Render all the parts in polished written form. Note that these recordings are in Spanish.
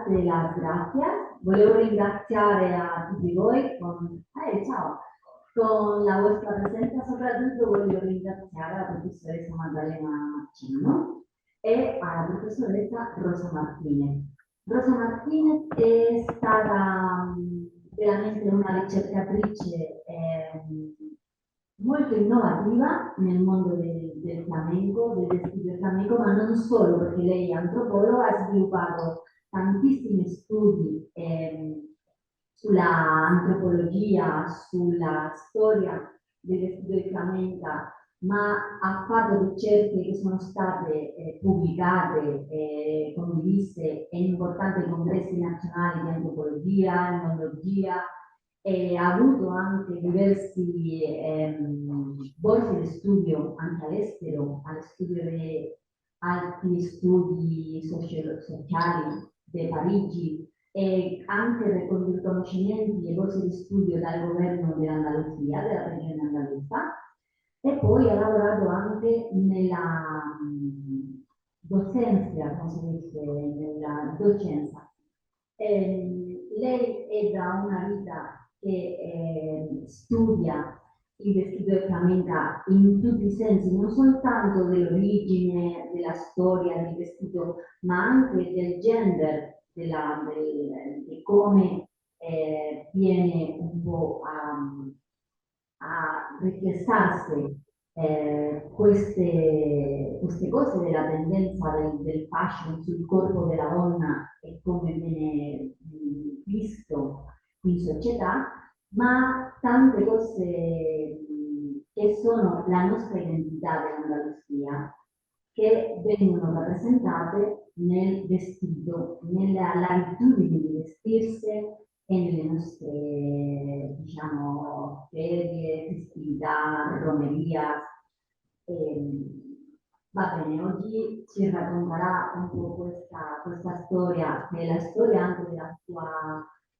date las gracias. Volevo ringraziare a tutti voi ciao, con la vostra presenza, soprattutto voglio ringraziare la professoressa Maddalena Marciano e alla professoressa Rosa Martinez. Rosa Martinez è stata veramente una ricercatrice molto innovativa nel mondo del flamenco, del vestito del flamenco, ma non solo, perché lei è antropologa, ha sviluppato tantissimi studi sulla antropologia, sulla storia del vestito del flamenca, ma ha fatto ricerche che sono state pubblicate e condivise in importanti congressi nazionali di antropologia, etnologia, e ha avuto anche diversi borse di studio anche all'estero, allo studio di altri studi sociali di Parigi e anche con riconoscimenti e borse di studio dal governo dell'Andalusia, della regione andalusa, e poi ha lavorato anche nella docenza, come si dice, nella docenza. Lei è da una vita che studia il vestito del flamenca in tutti i sensi, non soltanto dell'origine, della storia del vestito, ma anche del gender, di come viene un po' a riflessarsi queste cose della tendenza del fashion sul corpo della donna e come viene visto in società, ma tante cose che sono la nostra identità dell'Andalusia, che vengono rappresentate nel vestito, nell'abitudine di vestirsi e nelle nostre, diciamo, ferie, festività, romeria. Va bene, oggi ci racconterà un po' questa storia, che è la storia anche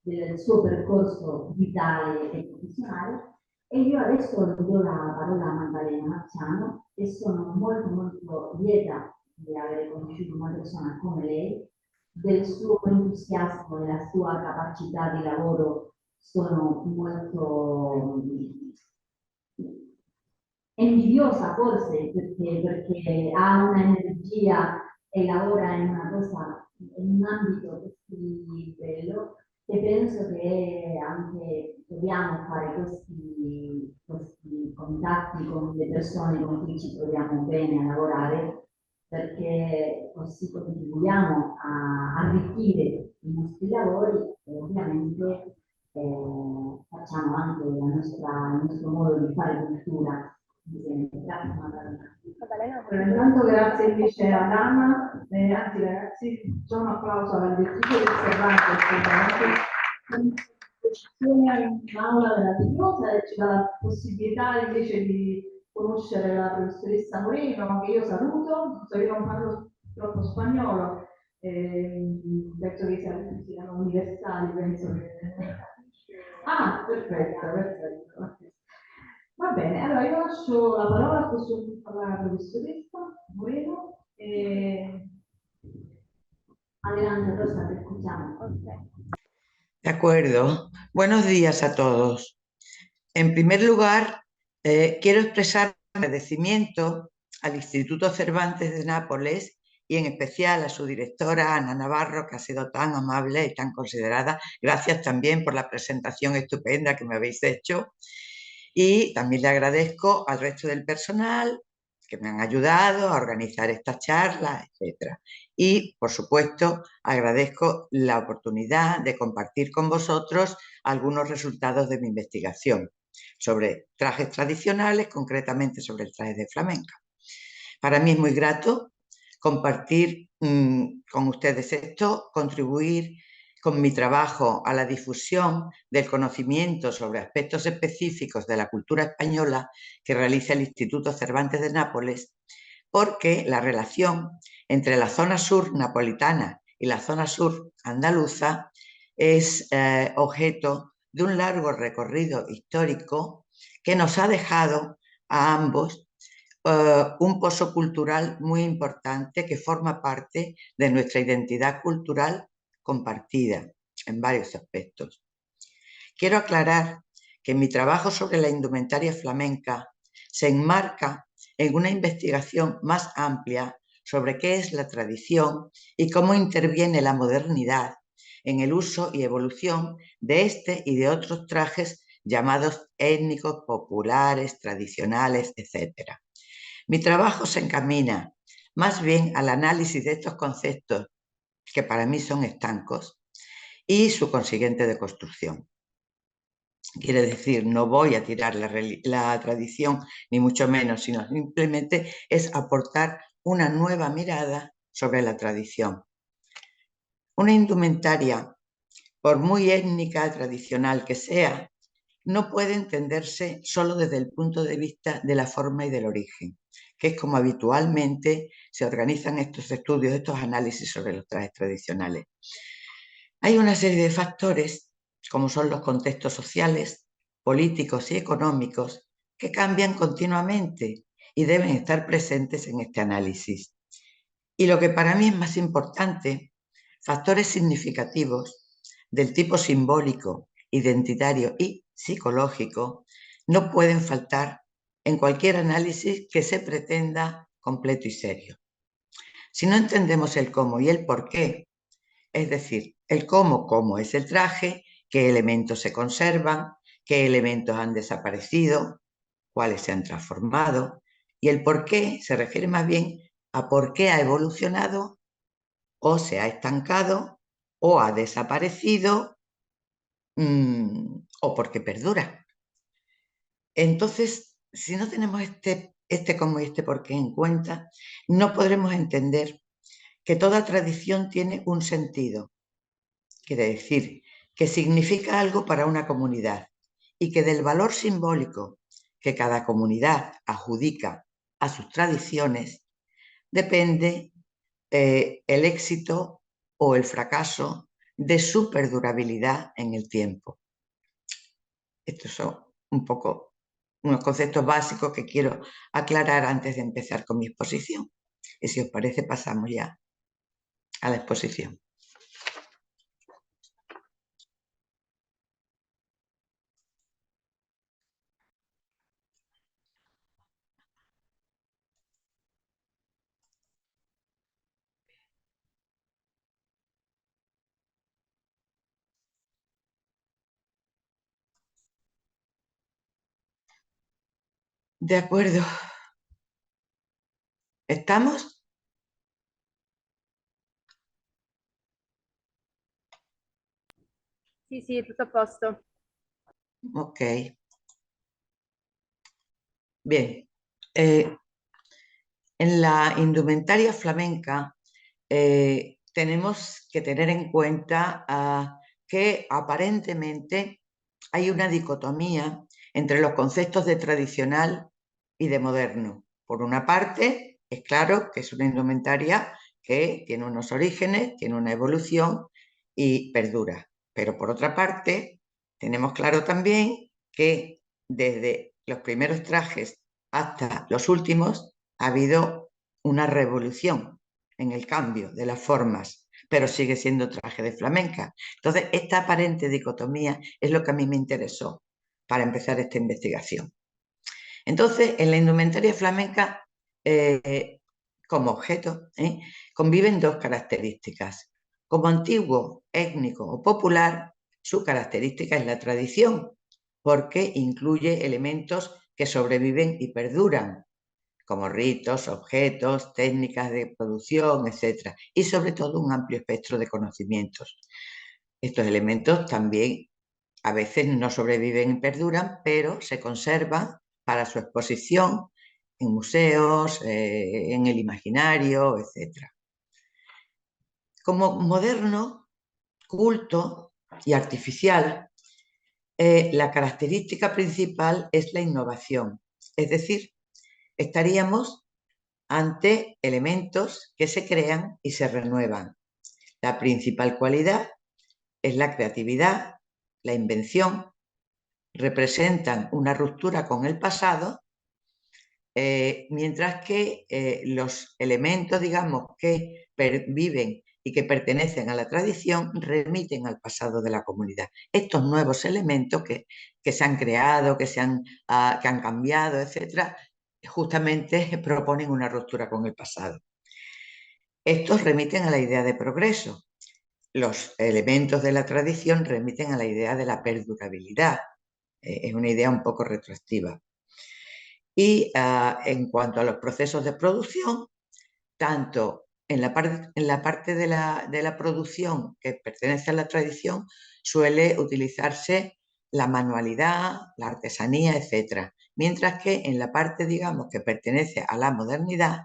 del suo percorso vitale e professionale. E io adesso do la parola a Maddalena Marciano e sono molto molto lieta di aver conosciuto una persona come lei, del suo entusiasmo, della sua capacità di lavoro. Sono molto envidiosa forse perché ha un'energia e lavora in una cosa, in un ambito così bello, e penso che anche dobbiamo fare questi contatti con le persone con cui ci troviamo bene a lavorare, perché così contribuiamo a arricchire i nostri lavori e ovviamente facciamo anche il nostro modo di fare cultura. Grazie Maddalena. Intanto grazie invece a Dana, anzi ragazzi, c'è un applauso alla direttrice del Cervantes, un'esposizione in aula meravigliosa e ci dà la possibilità invece di conoscere la professoressa Moreno, che io saluto, io non parlo troppo spagnolo, penso che siano universali, penso che... Ah, perfetto, perfetto. Va bene, allora io lascio la parola a questo punto alla professoressa Moreno. Adelante, Rosa, te escuchamos. De acuerdo. Buenos días a todos. En primer lugar, quiero expresar mi agradecimiento al Instituto Cervantes de Nápoles y en especial a su directora, Ana Navarro, que ha sido tan amable y tan considerada. Gracias también por la presentación estupenda que me habéis hecho. Y también le agradezco al resto del personal que me han ayudado a organizar esta charla, etc. Y, por supuesto, agradezco la oportunidad de compartir con vosotros algunos resultados de mi investigación sobre trajes tradicionales, concretamente sobre el traje de flamenca. Para mí es muy grato compartir con ustedes esto, contribuir con mi trabajo a la difusión del conocimiento sobre aspectos específicos de la cultura española que realiza el Instituto Cervantes de Nápoles, porque la relación entre la zona sur napolitana y la zona sur andaluza es objeto de un largo recorrido histórico que nos ha dejado a ambos un pozo cultural muy importante que forma parte de nuestra identidad cultural compartida en varios aspectos. Quiero aclarar que mi trabajo sobre la indumentaria flamenca se enmarca en una investigación más amplia sobre qué es la tradición y cómo interviene la modernidad en el uso y evolución de este y de otros trajes llamados étnicos, populares, tradicionales, etc. Mi trabajo se encamina más bien al análisis de estos conceptos, que para mí son estancos, y su consiguiente deconstrucción. Quiere decir, no voy a tirar la tradición, ni mucho menos, sino simplemente es aportar una nueva mirada sobre la tradición. Una indumentaria, por muy étnica, tradicional que sea, no puede entenderse solo desde el punto de vista de la forma y del origen, que es como habitualmente se organizan estos estudios, estos análisis sobre los trajes tradicionales. Hay una serie de factores, como son los contextos sociales, políticos y económicos, que cambian continuamente y deben estar presentes en este análisis. Y lo que para mí es más importante, factores significativos del tipo simbólico, identitario y psicológico no pueden faltar en cualquier análisis que se pretenda completo y serio. Si no entendemos el cómo y el por qué, es decir, el cómo es el traje, qué elementos se conservan, qué elementos han desaparecido, cuáles se han transformado, y el por qué se refiere más bien a por qué ha evolucionado o se ha estancado o ha desaparecido o porque perdura. Entonces, si no tenemos este cómo y este por qué en cuenta, no podremos entender que toda tradición tiene un sentido. Quiere decir que significa algo para una comunidad y que del valor simbólico que cada comunidad adjudica a sus tradiciones depende el éxito o el fracaso de su perdurabilidad en el tiempo. Estos son un poco unos conceptos básicos que quiero aclarar antes de empezar con mi exposición. Y si os parece, pasamos ya a la exposición. De acuerdo. ¿Estamos? Sì, tutto a posto. Ok. Bien. En la indumentaria flamenca tenemos que tener en cuenta que aparentemente hay una dicotomía entre los conceptos de tradicional y de moderno. Por una parte, es claro que es una indumentaria que tiene unos orígenes, tiene una evolución y perdura. Pero por otra parte, tenemos claro también que desde los primeros trajes hasta los últimos ha habido una revolución en el cambio de las formas, pero sigue siendo traje de flamenca. Entonces, esta aparente dicotomía es lo que a mí me interesó para empezar esta investigación. Entonces, en la indumentaria flamenca, como objeto, conviven dos características. Como antiguo, étnico o popular, su característica es la tradición, porque incluye elementos que sobreviven y perduran, como ritos, objetos, técnicas de producción, etc. Y sobre todo un amplio espectro de conocimientos. Estos elementos también a veces no sobreviven y perduran, pero se conservan para su exposición en museos, en el imaginario, etc. Como moderno, culto y artificial, la característica principal es la innovación. Es decir, estaríamos ante elementos que se crean y se renuevan. La principal cualidad es la creatividad, la invención, representan una ruptura con el pasado, mientras que los elementos, digamos, que viven y que pertenecen a la tradición remiten al pasado de la comunidad. Estos nuevos elementos que se han creado, que han cambiado, etcétera, justamente proponen una ruptura con el pasado. Estos remiten a la idea de progreso. Los elementos de la tradición remiten a la idea de la perdurabilidad. Es una idea un poco retroactiva. Y en cuanto a los procesos de producción, tanto en la parte de la producción que pertenece a la tradición, suele utilizarse la manualidad, la artesanía, etc. Mientras que en la parte, digamos, que pertenece a la modernidad,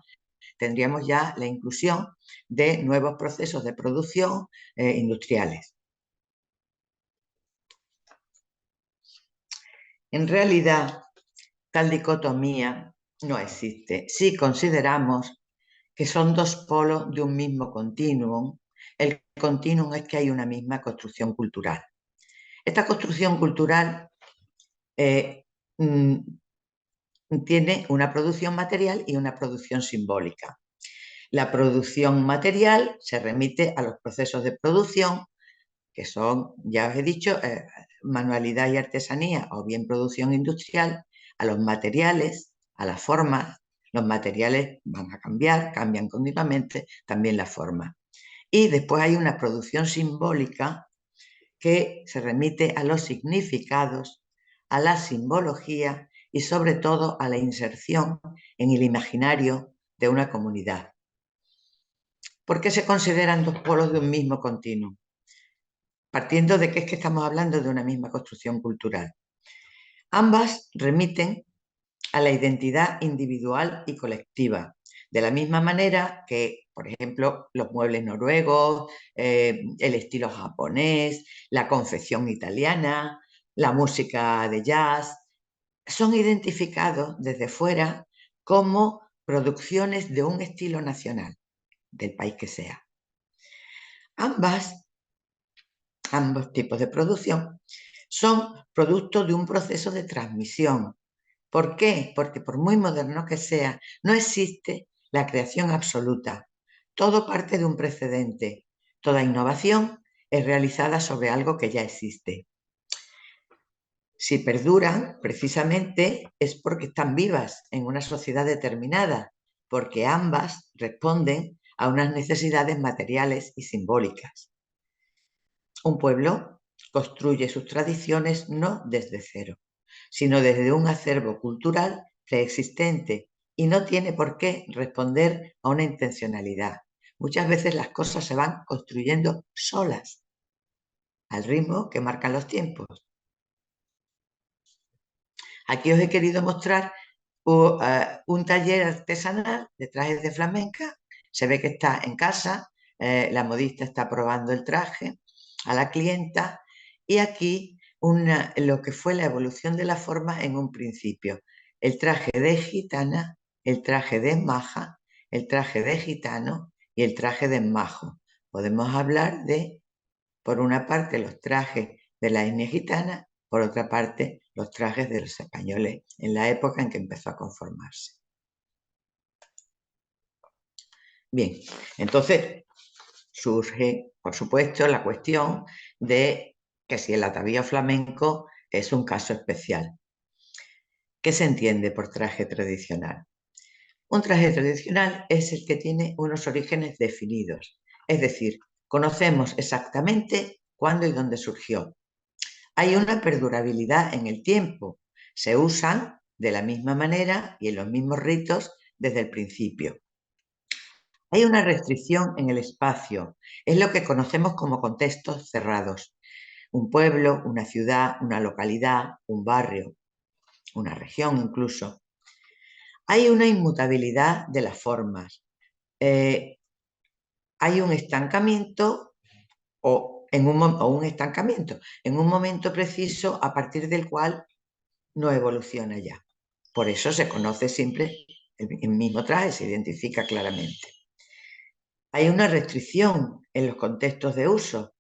tendríamos ya la inclusión de nuevos procesos de producción industriales. En realidad, tal dicotomía no existe si consideramos que son dos polos de un mismo continuum. El continuum es que hay una misma construcción cultural. Esta construcción cultural tiene una producción material y una producción simbólica. La producción material se remite a los procesos de producción, que son, ya os he dicho, manualidad y artesanía o bien producción industrial, a los materiales, a las formas. Los materiales van a cambiar, cambian continuamente, también la forma. Y después hay una producción simbólica que se remite a los significados, a la simbología y sobre todo a la inserción en el imaginario de una comunidad. ¿Por qué se consideran dos polos de un mismo continuum? Partiendo de que es que estamos hablando de una misma construcción cultural. Ambas remiten a la identidad individual y colectiva, de la misma manera que, por ejemplo, los muebles noruegos, el estilo japonés, la confección italiana, la música de jazz, son identificados desde fuera como producciones de un estilo nacional, del país que sea. Ambos tipos de producción son producto de un proceso de transmisión. ¿Por qué? Porque por muy moderno que sea, no existe la creación absoluta. Todo parte de un precedente. Toda innovación es realizada sobre algo que ya existe. Si perduran, precisamente, es porque están vivas en una sociedad determinada, porque ambas responden a unas necesidades materiales y simbólicas. Un pueblo construye sus tradiciones no desde cero, sino desde un acervo cultural preexistente y no tiene por qué responder a una intencionalidad. Muchas veces las cosas se van construyendo solas, al ritmo que marcan los tiempos. Aquí os he querido mostrar un taller artesanal de trajes de flamenca. Se ve que está en casa, la modista está probando el traje a la clienta y aquí lo que fue la evolución de la forma en un principio. El traje de gitana, el traje de maja, el traje de gitano y el traje de majo. Podemos hablar de, por una parte, los trajes de la etnia gitana, por otra parte, los trajes de los españoles en la época en que empezó a conformarse. Bien, entonces surge, por supuesto, la cuestión de que si el atavío flamenco es un caso especial. ¿Qué se entiende por traje tradicional? Un traje tradicional es el que tiene unos orígenes definidos, es decir, conocemos exactamente cuándo y dónde surgió. Hay una perdurabilidad en el tiempo, se usan de la misma manera y en los mismos ritos desde el principio. Hay una restricción en el espacio, es lo que conocemos como contextos cerrados. Un pueblo, una ciudad, una localidad, un barrio, una región incluso. Hay una inmutabilidad de las formas. Hay un estancamiento o un estancamiento en un momento preciso a partir del cual no evoluciona ya. Por eso se conoce siempre el mismo traje, se identifica claramente. Hay una restricción en los contextos de uso.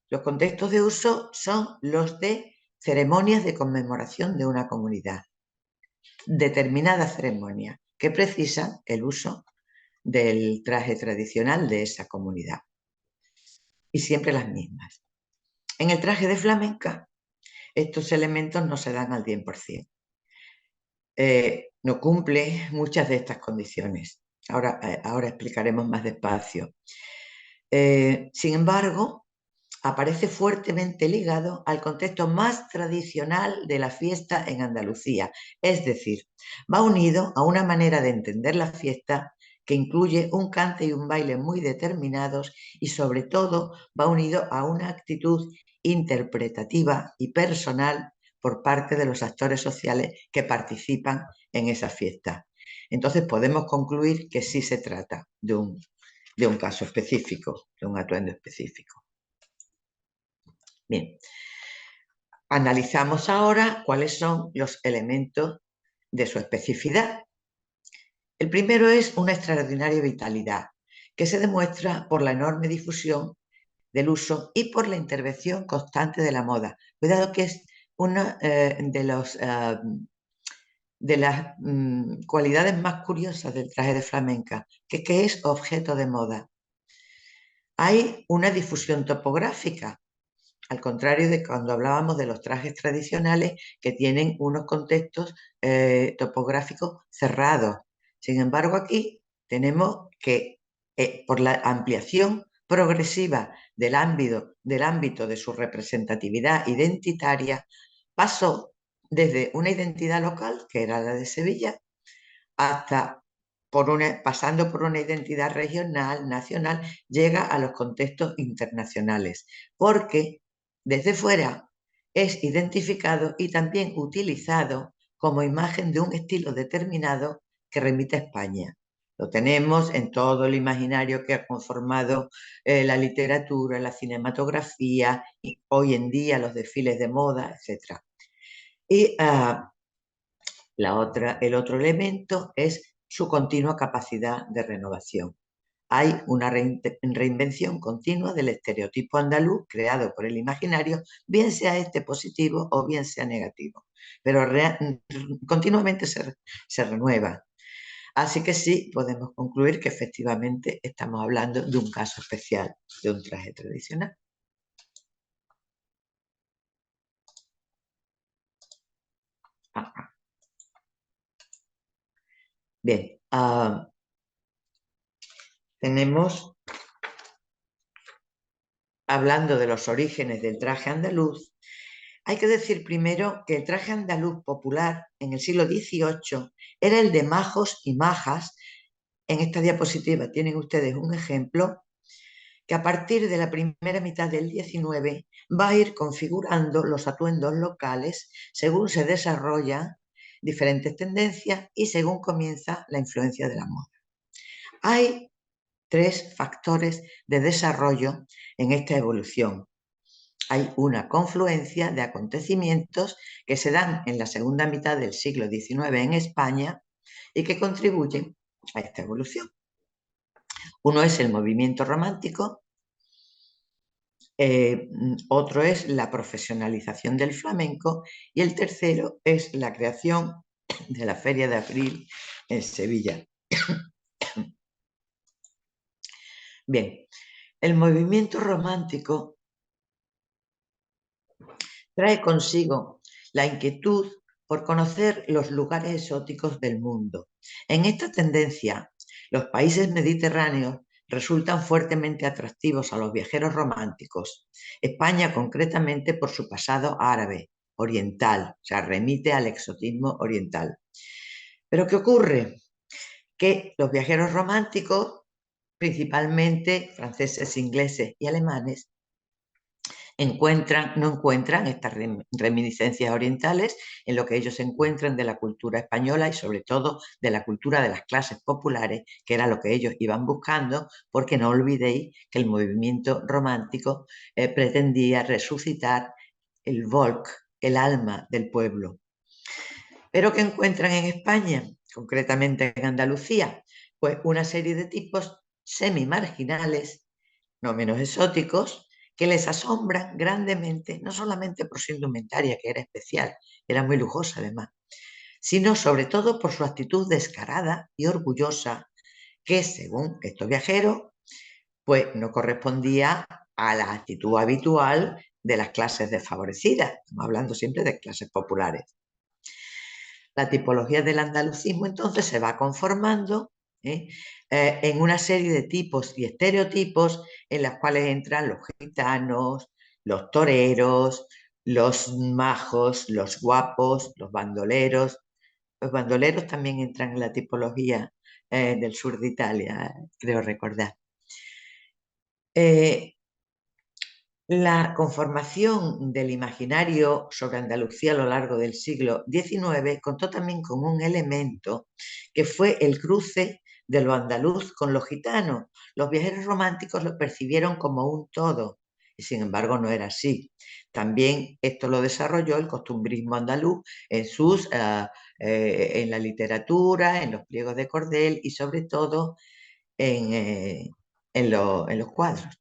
Los contextos de uso son los de ceremonias de conmemoración de una comunidad. Determinadas ceremonias que precisan el uso del traje tradicional de esa comunidad. y siempre las mismas. En el traje de flamenca, estos elementos no se dan al 100%. No cumple muchas de estas condiciones. Ahora explicaremos más despacio. Sin embargo, aparece fuertemente ligado al contexto más tradicional de la fiesta en Andalucía. Es decir, va unido a una manera de entender la fiesta que incluye un cante y un baile muy determinados y sobre todo va unido a una actitud interpretativa y personal por parte de los actores sociales que participan en esa fiesta. Entonces podemos concluir que sí se trata de un caso específico, de un atuendo específico. Bien, analizamos ahora cuáles son los elementos de su especificidad. El primero es una extraordinaria vitalidad, que se demuestra por la enorme difusión del uso y por la intervención constante de la moda. Cuidado que es una de las cualidades más curiosas del traje de flamenca, que es objeto de moda. Hay una difusión topográfica, al contrario de cuando hablábamos de los trajes tradicionales que tienen unos contextos topográficos cerrados. Sin embargo, aquí tenemos que por la ampliación progresiva del ámbito de su representatividad identitaria, pasó desde una identidad local, que era la de Sevilla, hasta pasando por una identidad regional, nacional, llega a los contextos internacionales, porque desde fuera es identificado y también utilizado como imagen de un estilo determinado que remite a España. Lo tenemos en todo el imaginario que ha conformado la literatura, la cinematografía, y hoy en día los desfiles de moda, etc. Y el otro elemento es su continua capacidad de renovación. Hay una reinvención continua del estereotipo andaluz creado por el imaginario, bien sea este positivo o bien sea negativo, pero continuamente se renueva. Así que sí, podemos concluir que efectivamente estamos hablando de un caso especial de un traje tradicional. Bien, tenemos, hablando de los orígenes del traje andaluz, hay que decir primero que el traje andaluz popular en el siglo XVIII era el de majos y majas. En esta diapositiva tienen ustedes un ejemplo que a partir de la primera mitad del XIX va a ir configurando los atuendos locales según se desarrollan diferentes tendencias y según comienza la influencia de la moda. Hay tres factores de desarrollo en esta evolución. Hay una confluencia de acontecimientos que se dan en la segunda mitad del siglo XIX en España y que contribuyen a esta evolución. Uno es el movimiento romántico, otro es la profesionalización del flamenco y el tercero es la creación de la Feria de Abril en Sevilla. Bien, el movimiento romántico trae consigo la inquietud por conocer los lugares exóticos del mundo. En esta tendencia, los países mediterráneos resultan fuertemente atractivos a los viajeros románticos. España, concretamente, por su pasado árabe, oriental, o sea, remite al exotismo oriental. ¿Pero qué ocurre? Que los viajeros románticos, principalmente franceses, ingleses y alemanes, no encuentran estas reminiscencias orientales en lo que ellos encuentran de la cultura española y sobre todo de la cultura de las clases populares, que era lo que ellos iban buscando, porque no olvidéis que el movimiento romántico pretendía resucitar el Volk, el alma del pueblo. ¿Pero qué encuentran en España, concretamente en Andalucía? Pues una serie de tipos semi-marginales, no menos exóticos, que les asombran grandemente, no solamente por su indumentaria, que era especial, era muy lujosa además, sino sobre todo por su actitud descarada y orgullosa, que según estos viajeros, pues no correspondía a la actitud habitual de las clases desfavorecidas. Estamos hablando siempre de clases populares. La tipología del andalucismo entonces se va conformando en una serie de tipos y estereotipos en las cuales entran los gitanos, los toreros, los majos, los guapos, los bandoleros. Los bandoleros también entran en la tipología del sur de Italia, creo recordar. La conformación del imaginario sobre Andalucía a lo largo del siglo XIX contó también con un elemento que fue el cruce de lo andaluz con lo gitano. Los viajeros románticos lo percibieron como un todo, y sin embargo no era así. También esto lo desarrolló el costumbrismo andaluz en la literatura, en los pliegos de cordel y sobre todo en los cuadros.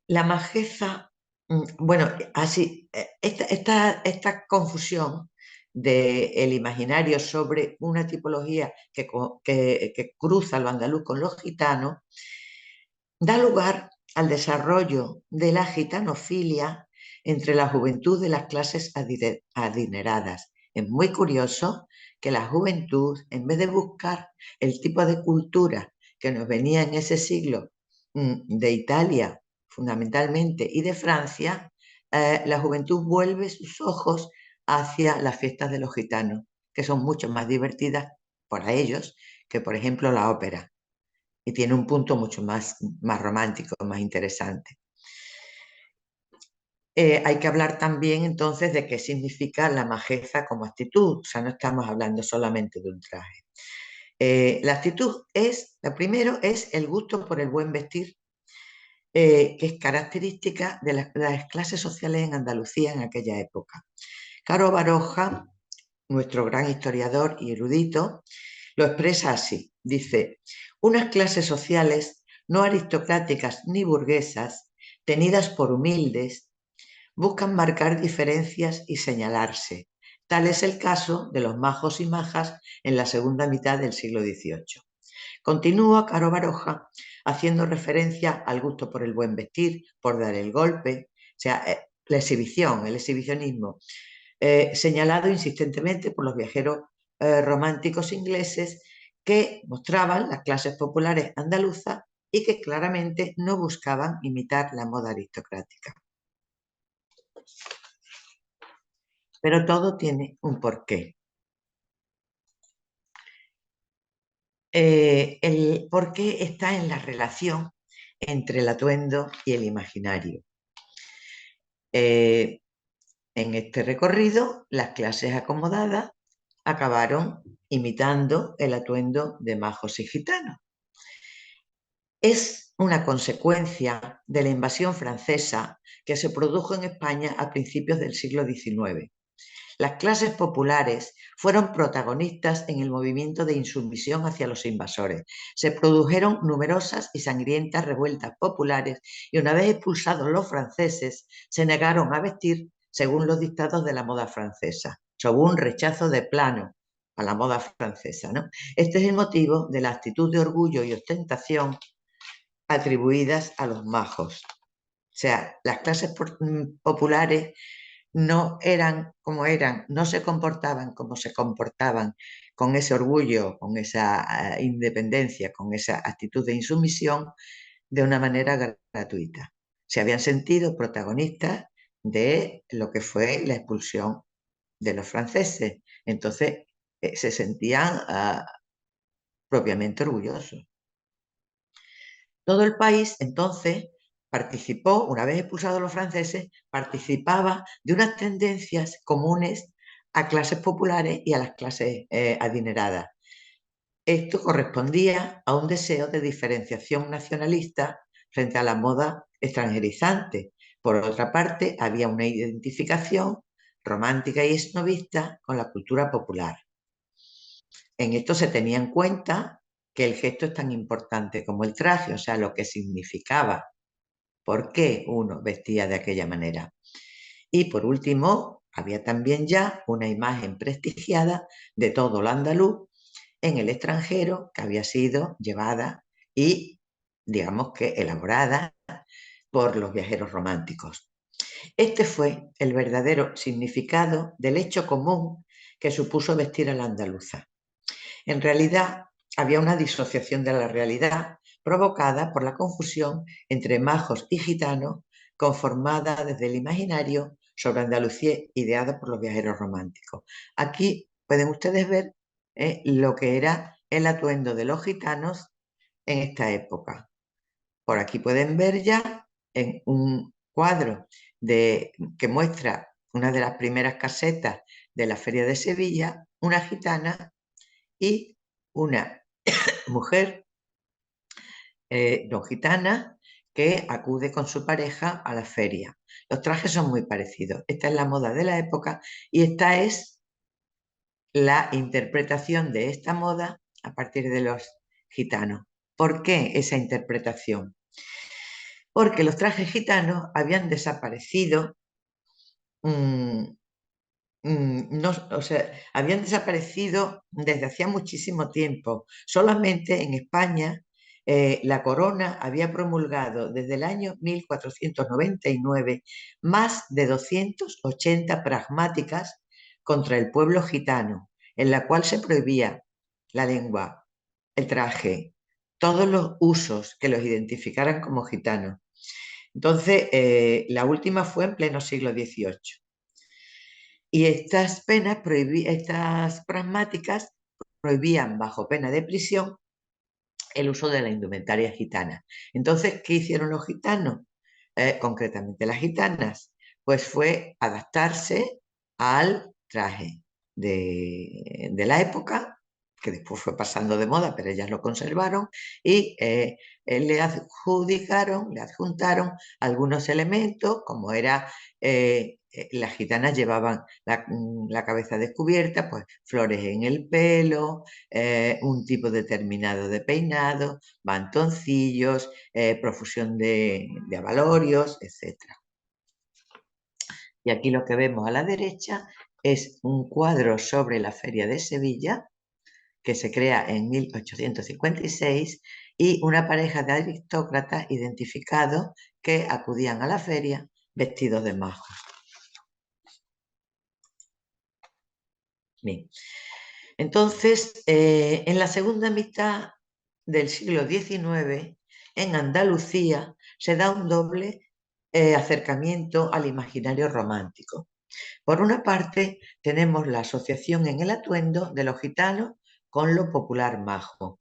La majeza, bueno, así, esta confusión del imaginario sobre una tipología que cruza lo andaluz con los gitanos, da lugar al desarrollo de la gitanofilia entre la juventud de las clases adineradas. Es muy curioso que la juventud, en vez de buscar el tipo de cultura que nos venía en ese siglo de Italia fundamentalmente y de Francia, la juventud vuelve sus ojos hacia las fiestas de los gitanos, que son mucho más divertidas para ellos que, por ejemplo, la ópera, y tiene un punto mucho más romántico, más interesante. Hay que hablar también entonces de qué significa la majeza como actitud, o sea, no estamos hablando solamente de un traje. La actitud lo primero es el gusto por el buen vestir, que es característica de las clases sociales en Andalucía en aquella época. Caro Baroja, nuestro gran historiador y erudito, lo expresa así. Dice: unas clases sociales no aristocráticas ni burguesas, tenidas por humildes, buscan marcar diferencias y señalarse. Tal es el caso de los majos y majas en la segunda mitad del siglo XVIII. Continúa Caro Baroja haciendo referencia al gusto por el buen vestir, por dar el golpe, o sea, la exhibición, el exhibicionismo, señalado insistentemente por los viajeros románticos ingleses que mostraban las clases populares andaluzas y que claramente no buscaban imitar la moda aristocrática. Pero todo tiene un porqué. El porqué está en la relación entre el atuendo y el imaginario. En este recorrido, las clases acomodadas acabaron imitando el atuendo de majos y gitanos. Es una consecuencia de la invasión francesa que se produjo en España a principios del siglo XIX. Las clases populares fueron protagonistas en el movimiento de insumisión hacia los invasores. Se produjeron numerosas y sangrientas revueltas populares y una vez expulsados los franceses, se negaron a vestir según los dictados de la moda francesa. Hubo un rechazo de plano a la moda francesa, ¿no? Este es el motivo de la actitud de orgullo y ostentación atribuidas a los majos. O sea, las clases populares no eran como eran, no se comportaban como se comportaban, con ese orgullo, con esa independencia, con esa actitud de insumisión, de una manera gratuita. Se habían sentido protagonistas de lo que fue la expulsión de los franceses. Entonces, se sentían propiamente orgullosos. Todo el país, entonces, participó, una vez expulsados los franceses, participaba de unas tendencias comunes a clases populares y a las clases adineradas. Esto correspondía a un deseo de diferenciación nacionalista frente a la moda extranjerizante. Por otra parte, había una identificación romántica y esnovista con la cultura popular. En esto se tenía en cuenta que el gesto es tan importante como el traje, o sea, lo que significaba, por qué uno vestía de aquella manera. Y por último, había también ya una imagen prestigiada de todo lo andaluz en el extranjero que había sido llevada y digamos que elaborada por los viajeros románticos. Este fue el verdadero significado del hecho común que supuso vestir a la andaluza. En realidad, había una disociación de la realidad provocada por la confusión entre majos y gitanos, conformada desde el imaginario sobre Andalucía ideado por los viajeros románticos. Aquí pueden ustedes ver lo que era el atuendo de los gitanos en esta época. Por aquí pueden ver ya en un cuadro que muestra una de las primeras casetas de la Feria de Sevilla, una gitana y una mujer no gitana que acude con su pareja a la feria. Los trajes son muy parecidos. Esta es la moda de la época y esta es la interpretación de esta moda a partir de los gitanos. ¿Por qué esa interpretación? Porque los trajes gitanos habían desaparecido, no, o sea, habían desaparecido desde hacía muchísimo tiempo. Solamente en España la corona había promulgado desde el año 1499 más de 280 pragmáticas contra el pueblo gitano, en la cual se prohibía la lengua, el traje, todos los usos que los identificaran como gitanos. Entonces, la última fue en pleno siglo XVIII. Y estas penas, estas pragmáticas, prohibían bajo pena de prisión el uso de la indumentaria gitana. Entonces, ¿qué hicieron los gitanos? Concretamente las gitanas, pues fue adaptarse al traje de la época, que después fue pasando de moda, pero ellas lo conservaron, y le adjuntaron algunos elementos, como era, las gitanas llevaban la cabeza descubierta, pues flores en el pelo, un tipo determinado de peinado, mantoncillos, profusión de abalorios, etc. Y aquí lo que vemos a la derecha es un cuadro sobre la Feria de Sevilla, que se crea en 1856, y una pareja de aristócratas identificados que acudían a la feria vestidos de majos. Bien. Entonces, en la segunda mitad del siglo XIX, en Andalucía, se da un doble acercamiento al imaginario romántico. Por una parte, tenemos la asociación en el atuendo de los gitanos con lo popular majo.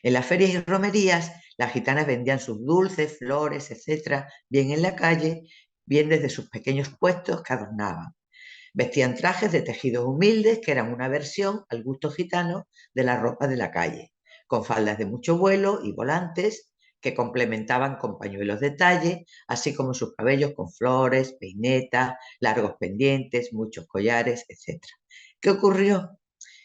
En las ferias y romerías, las gitanas vendían sus dulces, flores, etcétera, bien en la calle, bien desde sus pequeños puestos que adornaban. Vestían trajes de tejidos humildes que eran una versión al gusto gitano de la ropa de la calle, con faldas de mucho vuelo y volantes que complementaban con pañuelos de talle, así como sus cabellos con flores, peinetas, largos pendientes, muchos collares, etc. ¿Qué ocurrió?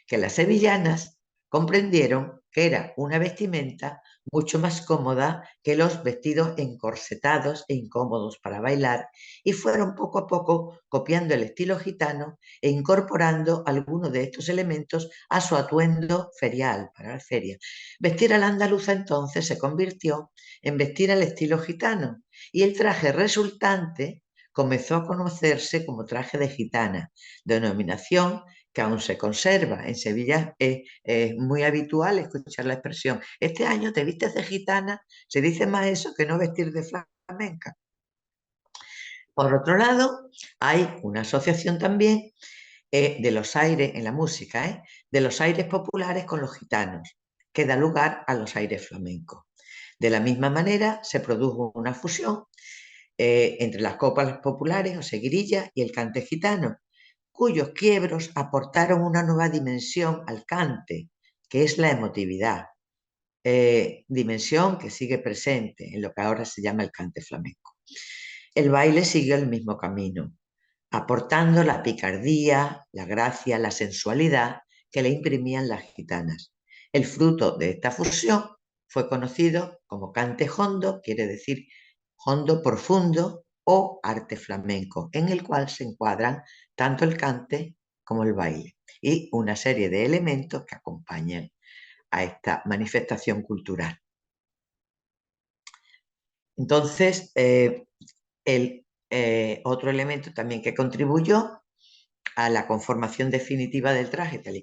Que las sevillanas comprendieron que era una vestimenta mucho más cómoda que los vestidos encorsetados e incómodos para bailar, y fueron poco a poco copiando el estilo gitano e incorporando algunos de estos elementos a su atuendo ferial para la feria. Vestir a la andaluza entonces se convirtió en vestir al estilo gitano, y el traje resultante comenzó a conocerse como traje de gitana, denominación que aún se conserva. En Sevilla es muy habitual escuchar la expresión: este año te vistes de gitana. Se dice más eso que no vestir de flamenca. Por otro lado, hay una asociación también de los aires, en la música, de los aires populares con los gitanos, que da lugar a los aires flamencos. De la misma manera, se produjo una fusión entre las coplas populares o seguirillas y el cante gitano, cuyos quiebros aportaron una nueva dimensión al cante, que es la emotividad, dimensión que sigue presente en lo que ahora se llama el cante flamenco. El baile siguió el mismo camino, aportando la picardía, la gracia, la sensualidad que le imprimían las gitanas. El fruto de esta fusión fue conocido como cante hondo, quiere decir hondo profundo, o arte flamenco, en el cual se encuadran tanto el cante como el baile y una serie de elementos que acompañan a esta manifestación cultural. Entonces, otro elemento también que contribuyó a la conformación definitiva del traje tal y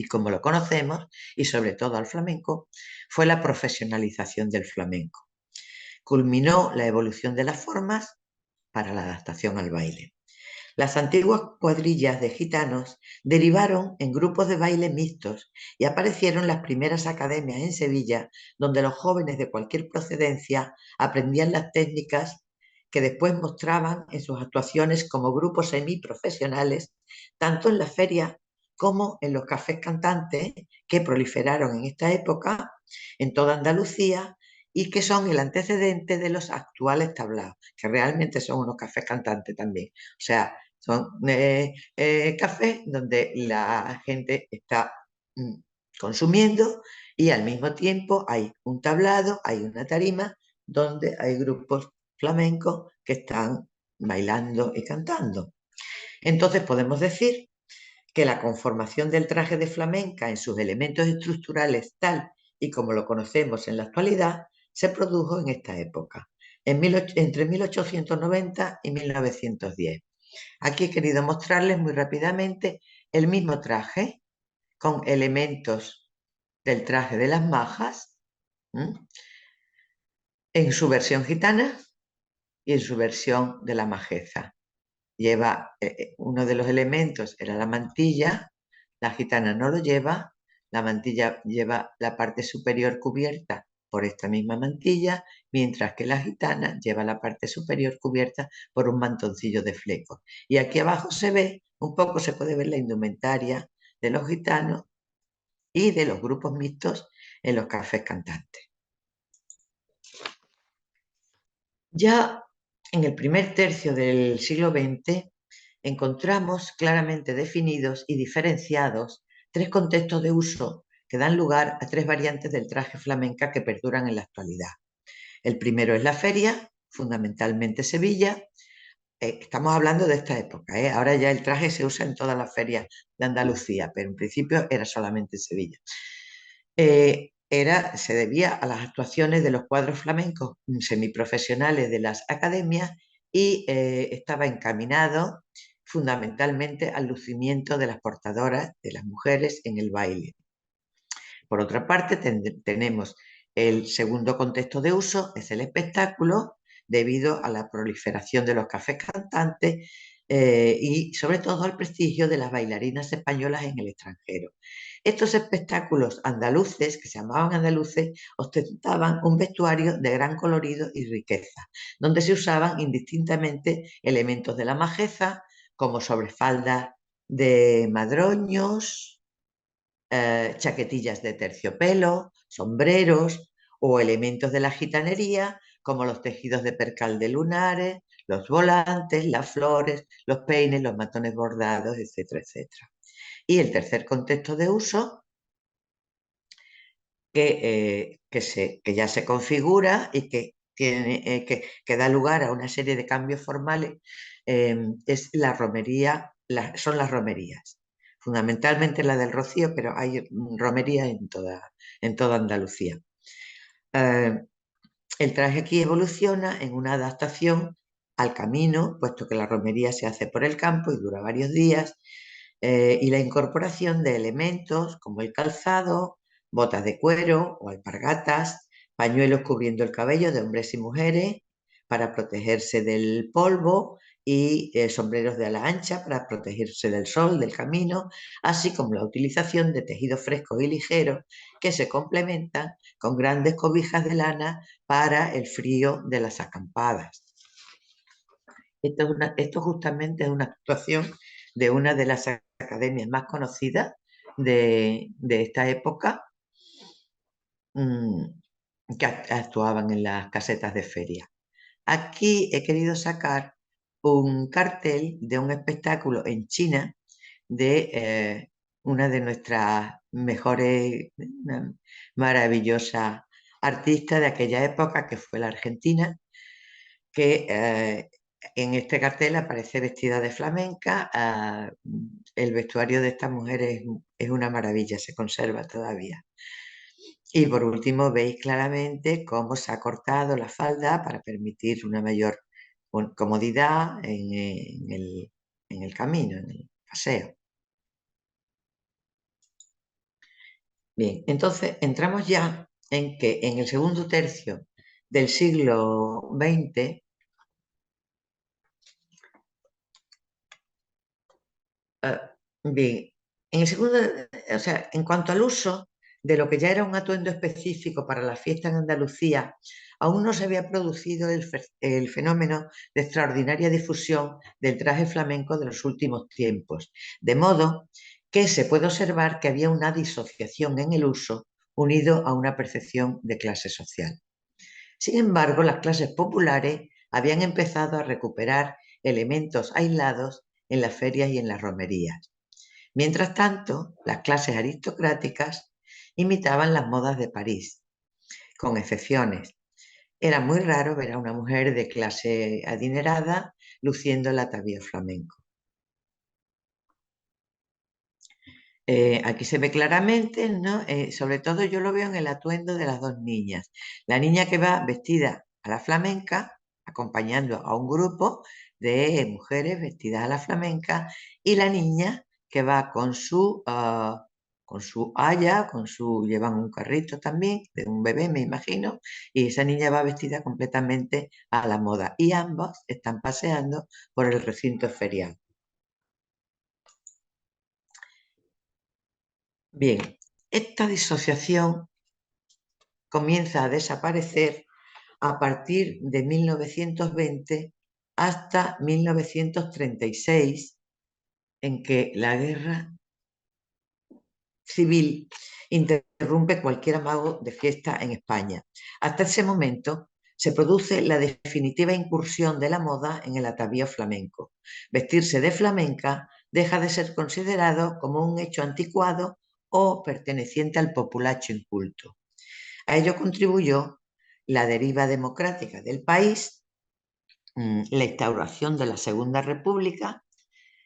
como lo conocemos, y sobre todo al flamenco, fue la profesionalización del flamenco. Culminó la evolución de las formas para la adaptación al baile. Las antiguas cuadrillas de gitanos derivaron en grupos de baile mixtos y aparecieron las primeras academias en Sevilla, donde los jóvenes de cualquier procedencia aprendían las técnicas que después mostraban en sus actuaciones como grupos semiprofesionales, tanto en la feria como en los cafés cantantes que proliferaron en esta época en toda Andalucía y que son el antecedente de los actuales tablaos, que realmente son unos cafés cantantes también. O sea, son cafés donde la gente está consumiendo y al mismo tiempo hay un tablado, hay una tarima donde hay grupos flamencos que están bailando y cantando. Entonces podemos decir que la conformación del traje de flamenca en sus elementos estructurales tal y como lo conocemos en la actualidad se produjo en esta época, entre 1890 y 1910. Aquí he querido mostrarles muy rápidamente el mismo traje con elementos del traje de las majas en su versión gitana y en su versión de la majeza. Lleva uno de los elementos era la mantilla, la gitana no lo lleva, la mantilla lleva la parte superior cubierta por esta misma mantilla, mientras que la gitana lleva la parte superior cubierta por un mantoncillo de flecos. Y aquí abajo se ve, un poco se puede ver la indumentaria de los gitanos y de los grupos mixtos en los cafés cantantes. Ya en el primer tercio del siglo XX encontramos claramente definidos y diferenciados tres contextos de uso que dan lugar a tres variantes del traje flamenca que perduran en la actualidad. El primero es la feria, fundamentalmente Sevilla. Estamos hablando de esta época, ahora ya el traje se usa en todas las ferias de Andalucía, pero en principio era solamente en Sevilla. Se debía a las actuaciones de los cuadros flamencos semiprofesionales de las academias y estaba encaminado fundamentalmente al lucimiento de las portadoras, de las mujeres en el baile. Por otra parte, tenemos el segundo contexto de uso, es el espectáculo, debido a la proliferación de los cafés cantantes y sobre todo al prestigio de las bailarinas españolas en el extranjero. Estos espectáculos andaluces, que se llamaban andaluces, ostentaban un vestuario de gran colorido y riqueza, donde se usaban indistintamente elementos de la majeza, como sobrefaldas de madroños, chaquetillas de terciopelo, sombreros o elementos de la gitanería, como los tejidos de percal de lunares, los volantes, las flores, los peines, los matones bordados, etcétera, etcétera. Y el tercer contexto de uso, que ya se configura y que da lugar a una serie de cambios formales, es la romería, son las romerías. Fundamentalmente la del Rocío, pero hay romería en toda Andalucía. El traje aquí evoluciona en una adaptación al camino, puesto que la romería se hace por el campo y dura varios días, y la incorporación de elementos como el calzado, botas de cuero o alpargatas, pañuelos cubriendo el cabello de hombres y mujeres para protegerse del polvo y sombreros de ala ancha para protegerse del sol, del camino, así como la utilización de tejidos frescos y ligeros que se complementan con grandes cobijas de lana para el frío de las acampadas. Esto justamente es una actuación de una de las academias más conocidas de esta época, que actuaban en las casetas de feria. Aquí he querido sacar un cartel de un espectáculo en China de una de nuestras mejores, una maravillosa artista de aquella época, que fue la Argentina, que en este cartel aparece vestida de flamenca. El vestuario de esta mujer es una maravilla, se conserva todavía. Y por último veis claramente cómo se ha cortado la falda para permitir una mayor comodidad en el camino, en el paseo. Bien, entonces entramos ya en que en el segundo tercio del siglo XX, bien, en el segundo, o sea, en cuanto al uso de lo que ya era un atuendo específico para la fiesta en Andalucía, aún no se había producido el fenómeno de extraordinaria difusión del traje flamenco de los últimos tiempos, de modo que se puede observar que había una disociación en el uso unido a una percepción de clase social. Sin embargo, las clases populares habían empezado a recuperar elementos aislados en las ferias y en las romerías. Mientras tanto, las clases aristocráticas imitaban las modas de París, con excepciones. Era muy raro ver a una mujer de clase adinerada luciendo el atavío flamenco. Aquí se ve claramente, ¿no? Sobre todo yo lo veo en el atuendo de las dos niñas. La niña que va vestida a la flamenca, acompañando a un grupo de mujeres vestidas a la flamenca, y la niña que va con su aya, llevan un carrito también, de un bebé, me imagino, y esa niña va vestida completamente a la moda. Y ambos están paseando por el recinto ferial. Bien, esta disociación comienza a desaparecer a partir de 1920 hasta 1936, en que la guerra civil interrumpe cualquier amago de fiesta en España. Hasta ese momento se produce la definitiva incursión de la moda en el atavío flamenco. Vestirse de flamenca deja de ser considerado como un hecho anticuado o perteneciente al populacho inculto. A ello contribuyó la deriva democrática del país, la instauración de la Segunda República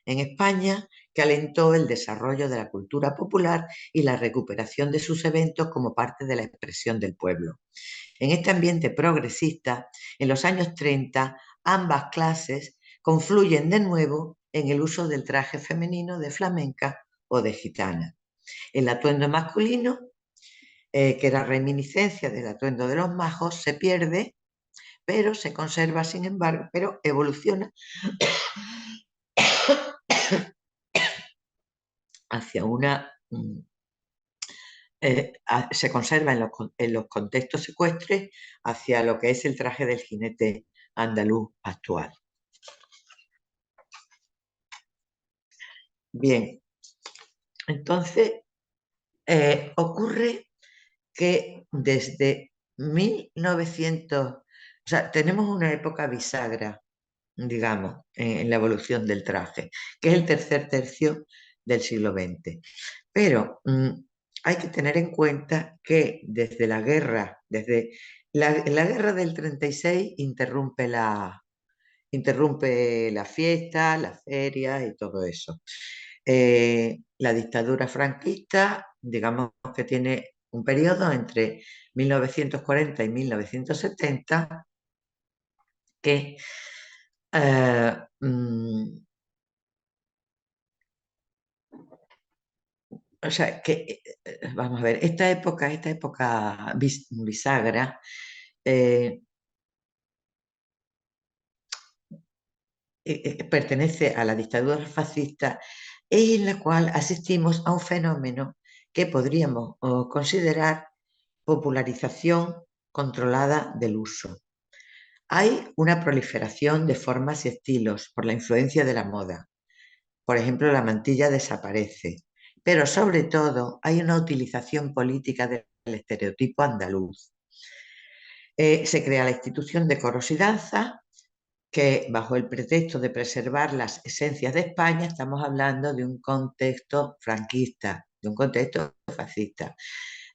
en España, que alentó el desarrollo de la cultura popular y la recuperación de sus eventos como parte de la expresión del pueblo. En este ambiente progresista, en los años 30, ambas clases confluyen de nuevo en el uso del traje femenino de flamenca o de gitana. El atuendo masculino, que era reminiscencia del atuendo de los majos, se pierde, pero se conserva, sin embargo, pero evoluciona hacia una... se conserva en los contextos ecuestres hacia lo que es el traje del jinete andaluz actual. Bien, entonces ocurre que desde 1900, o sea, tenemos una época bisagra, digamos, en la evolución del traje, que es el tercer tercio del siglo XX. Pero hay que tener en cuenta que desde la guerra, desde la guerra del 36 interrumpe la fiesta, las ferias y todo eso. La dictadura franquista, digamos que tiene un periodo entre 1940 y 1970 que o sea, que, vamos a ver, esta época bisagra, pertenece a la dictadura fascista, en la cual asistimos a un fenómeno que podríamos considerar popularización controlada del uso. Hay una proliferación de formas y estilos por la influencia de la moda. Por ejemplo, la mantilla desaparece, pero sobre todo hay una utilización política del estereotipo andaluz. Se crea la institución de coros y danza, que bajo el pretexto de preservar las esencias de España, estamos hablando de un contexto franquista, de un contexto fascista.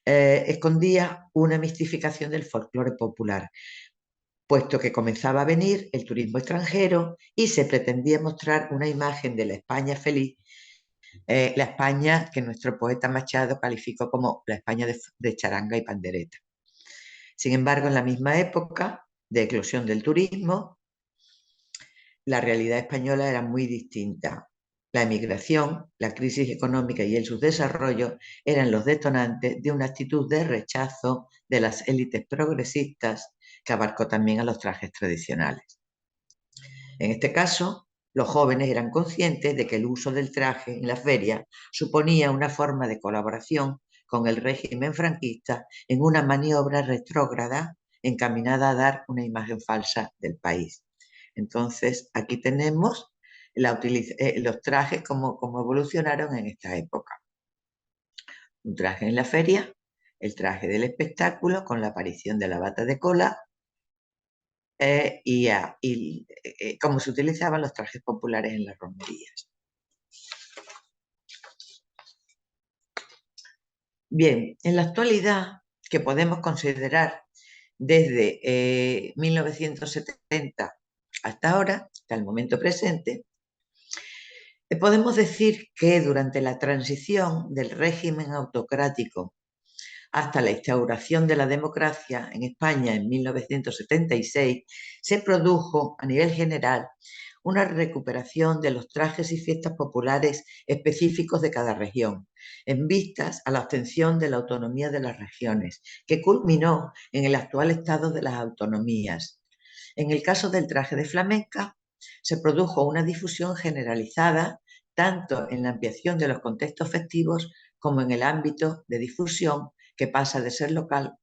Escondía una mistificación del folclore popular, puesto que comenzaba a venir el turismo extranjero y se pretendía mostrar una imagen de la España feliz la España que nuestro poeta Machado calificó como la España de charanga y pandereta. Sin embargo, en la misma época de eclosión del turismo, la realidad española era muy distinta. La emigración, la crisis económica y el subdesarrollo eran los detonantes de una actitud de rechazo de las élites progresistas que abarcó también a los trajes tradicionales. En este caso, los jóvenes eran conscientes de que el uso del traje en la feria suponía una forma de colaboración con el régimen franquista en una maniobra retrógrada encaminada a dar una imagen falsa del país. Entonces, aquí tenemos los trajes como evolucionaron en esta época. Un traje en la feria, el traje del espectáculo con la aparición de la bata de cola y cómo se utilizaban los trajes populares en las romerías. Bien, en la actualidad, que podemos considerar desde 1970 hasta ahora, hasta el momento presente, podemos decir que durante la transición del régimen autocrático hasta la instauración de la democracia en España en 1976, se produjo a nivel general una recuperación de los trajes y fiestas populares específicos de cada región, en vistas a la obtención de la autonomía de las regiones, que culminó en el actual estado de las autonomías. En el caso del traje de flamenca, se produjo una difusión generalizada tanto en la ampliación de los contextos festivos como en el ámbito de difusión que pasa de ser local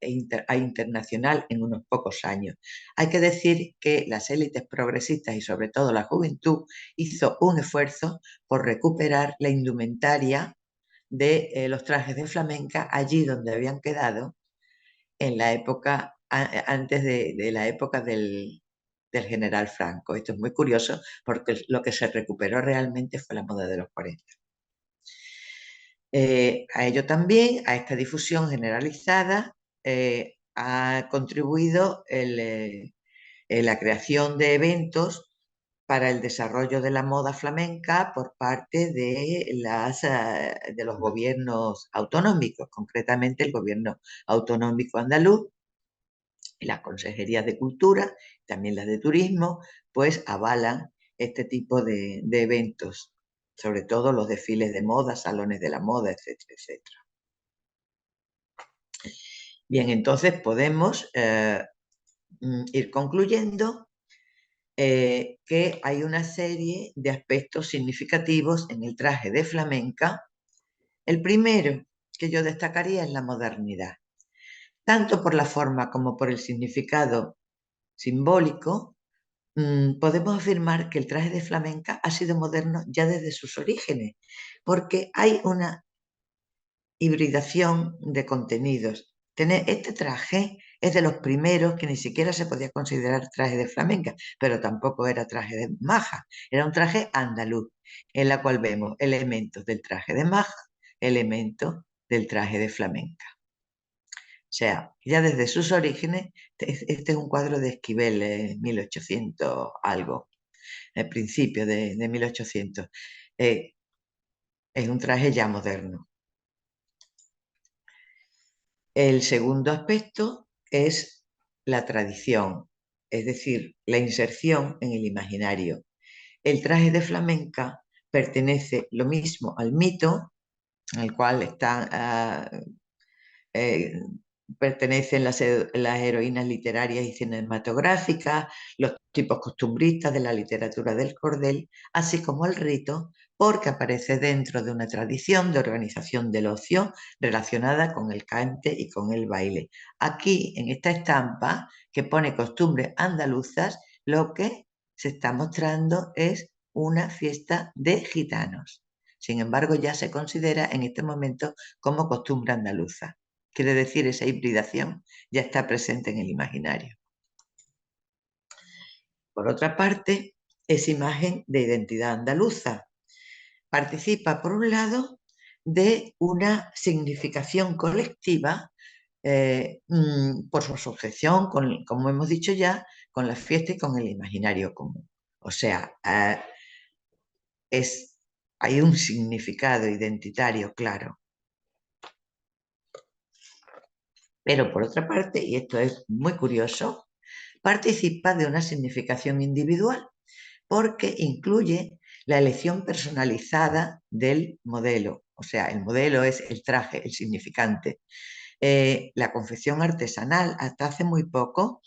a internacional en unos pocos años. Hay que decir que las élites progresistas y sobre todo la juventud hizo un esfuerzo por recuperar la indumentaria de los trajes de flamenca allí donde habían quedado en la época, antes de la época del general Franco. Esto es muy curioso porque lo que se recuperó realmente fue la moda de los 40. A ello también, a esta difusión generalizada, ha contribuido la creación de eventos para el desarrollo de la moda flamenca por parte de los gobiernos autonómicos, concretamente el gobierno autonómico andaluz, y las consejerías de cultura, también las de turismo, pues avalan este tipo de eventos, sobre todo los desfiles de moda, salones de la moda, etcétera, etcétera. Bien, entonces podemos ir concluyendo que hay una serie de aspectos significativos en el traje de flamenca. El primero que yo destacaría es la modernidad, tanto por la forma como por el significado simbólico. Podemos afirmar que el traje de flamenca ha sido moderno ya desde sus orígenes, porque hay una hibridación de contenidos. Este traje es de los primeros que ni siquiera se podía considerar traje de flamenca, pero tampoco era traje de maja, era un traje andaluz, en la cual vemos elementos del traje de maja, elementos del traje de flamenca. O sea, ya desde sus orígenes, este es un cuadro de Esquivel, 1800 algo, el principio de 1800. Es un traje ya moderno. El segundo aspecto es la tradición, es decir, la inserción en el imaginario. El traje de flamenca pertenece lo mismo al mito, al cual pertenecen las heroínas literarias y cinematográficas, los tipos costumbristas de la literatura del cordel, así como el rito, porque aparece dentro de una tradición de organización del ocio relacionada con el cante y con el baile. Aquí, en esta estampa, que pone costumbres andaluzas, lo que se está mostrando es una fiesta de gitanos. Sin embargo, ya se considera en este momento como costumbre andaluza. Quiere decir, esa hibridación ya está presente en el imaginario. Por otra parte, es imagen de identidad andaluza. Participa, por un lado, de una significación colectiva por su asociación, como hemos dicho ya, con la fiesta y con el imaginario común. O sea, es hay un significado identitario claro. Pero por otra parte, y esto es muy curioso, participa de una significación individual porque incluye la elección personalizada del modelo. O sea, el modelo es el traje, el significante. La confección artesanal, hasta hace muy poco,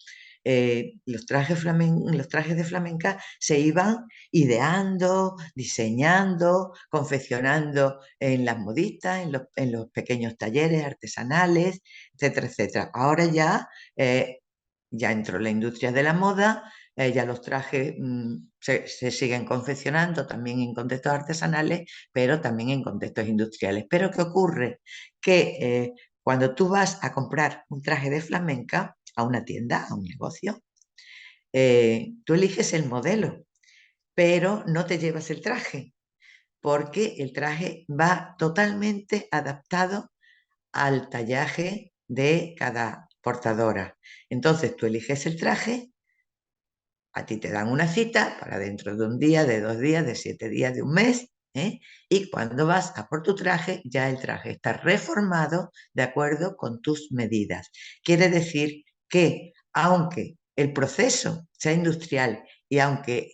los trajes de flamenca se iban ideando, diseñando, confeccionando en las modistas, en los pequeños talleres artesanales, etcétera, etcétera. Ahora ya entró la industria de la moda, ya los trajes se siguen confeccionando también en contextos artesanales, pero también en contextos industriales. Pero ¿qué ocurre? Que cuando tú vas a comprar un traje de flamenca a una tienda, a un negocio, tú eliges el modelo, pero no te llevas el traje, porque el traje va totalmente adaptado al tallaje de cada portadora. Entonces tú eliges el traje, a ti te dan una cita para dentro de un día, de 2 días, de 7 días, de un mes, y cuando vas a por tu traje, ya el traje está reformado de acuerdo con tus medidas. Quiere decir que aunque el proceso sea industrial y aunque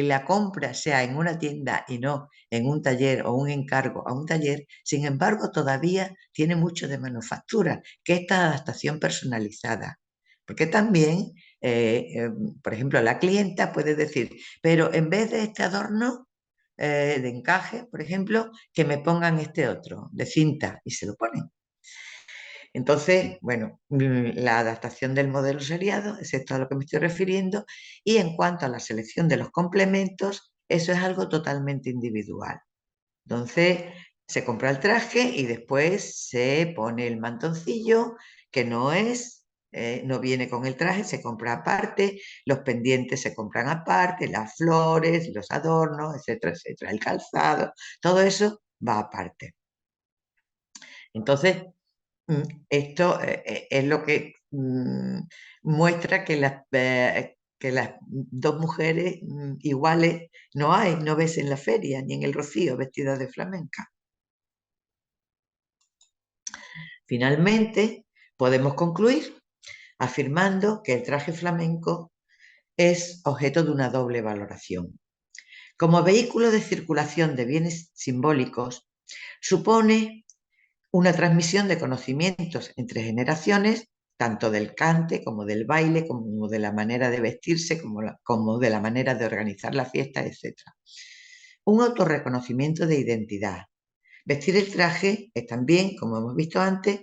la compra sea en una tienda y no en un taller o un encargo a un taller, sin embargo todavía tiene mucho de manufactura, que esta adaptación personalizada. Porque también por ejemplo, la clienta puede decir, pero en vez de este adorno de encaje, por ejemplo, que me pongan este otro, de cinta, y se lo ponen. Entonces, bueno, la adaptación del modelo seriado es esto a lo que me estoy refiriendo, y en cuanto a la selección de los complementos, eso es algo totalmente individual. Entonces, se compra el traje y después se pone el mantoncillo, que no viene con el traje, se compra aparte, los pendientes se compran aparte, las flores, los adornos, etcétera, etcétera, el calzado, todo eso va aparte. Entonces, esto es lo que muestra que las dos mujeres iguales no ves en la feria ni en el Rocío vestidas de flamenca. Finalmente, podemos concluir afirmando que el traje flamenco es objeto de una doble valoración. Como vehículo de circulación de bienes simbólicos, supone una transmisión de conocimientos entre generaciones, tanto del cante como del baile, como de la manera de vestirse, como de la manera de organizar la fiesta, etc. Un autorreconocimiento de identidad. Vestir el traje es también, como hemos visto antes,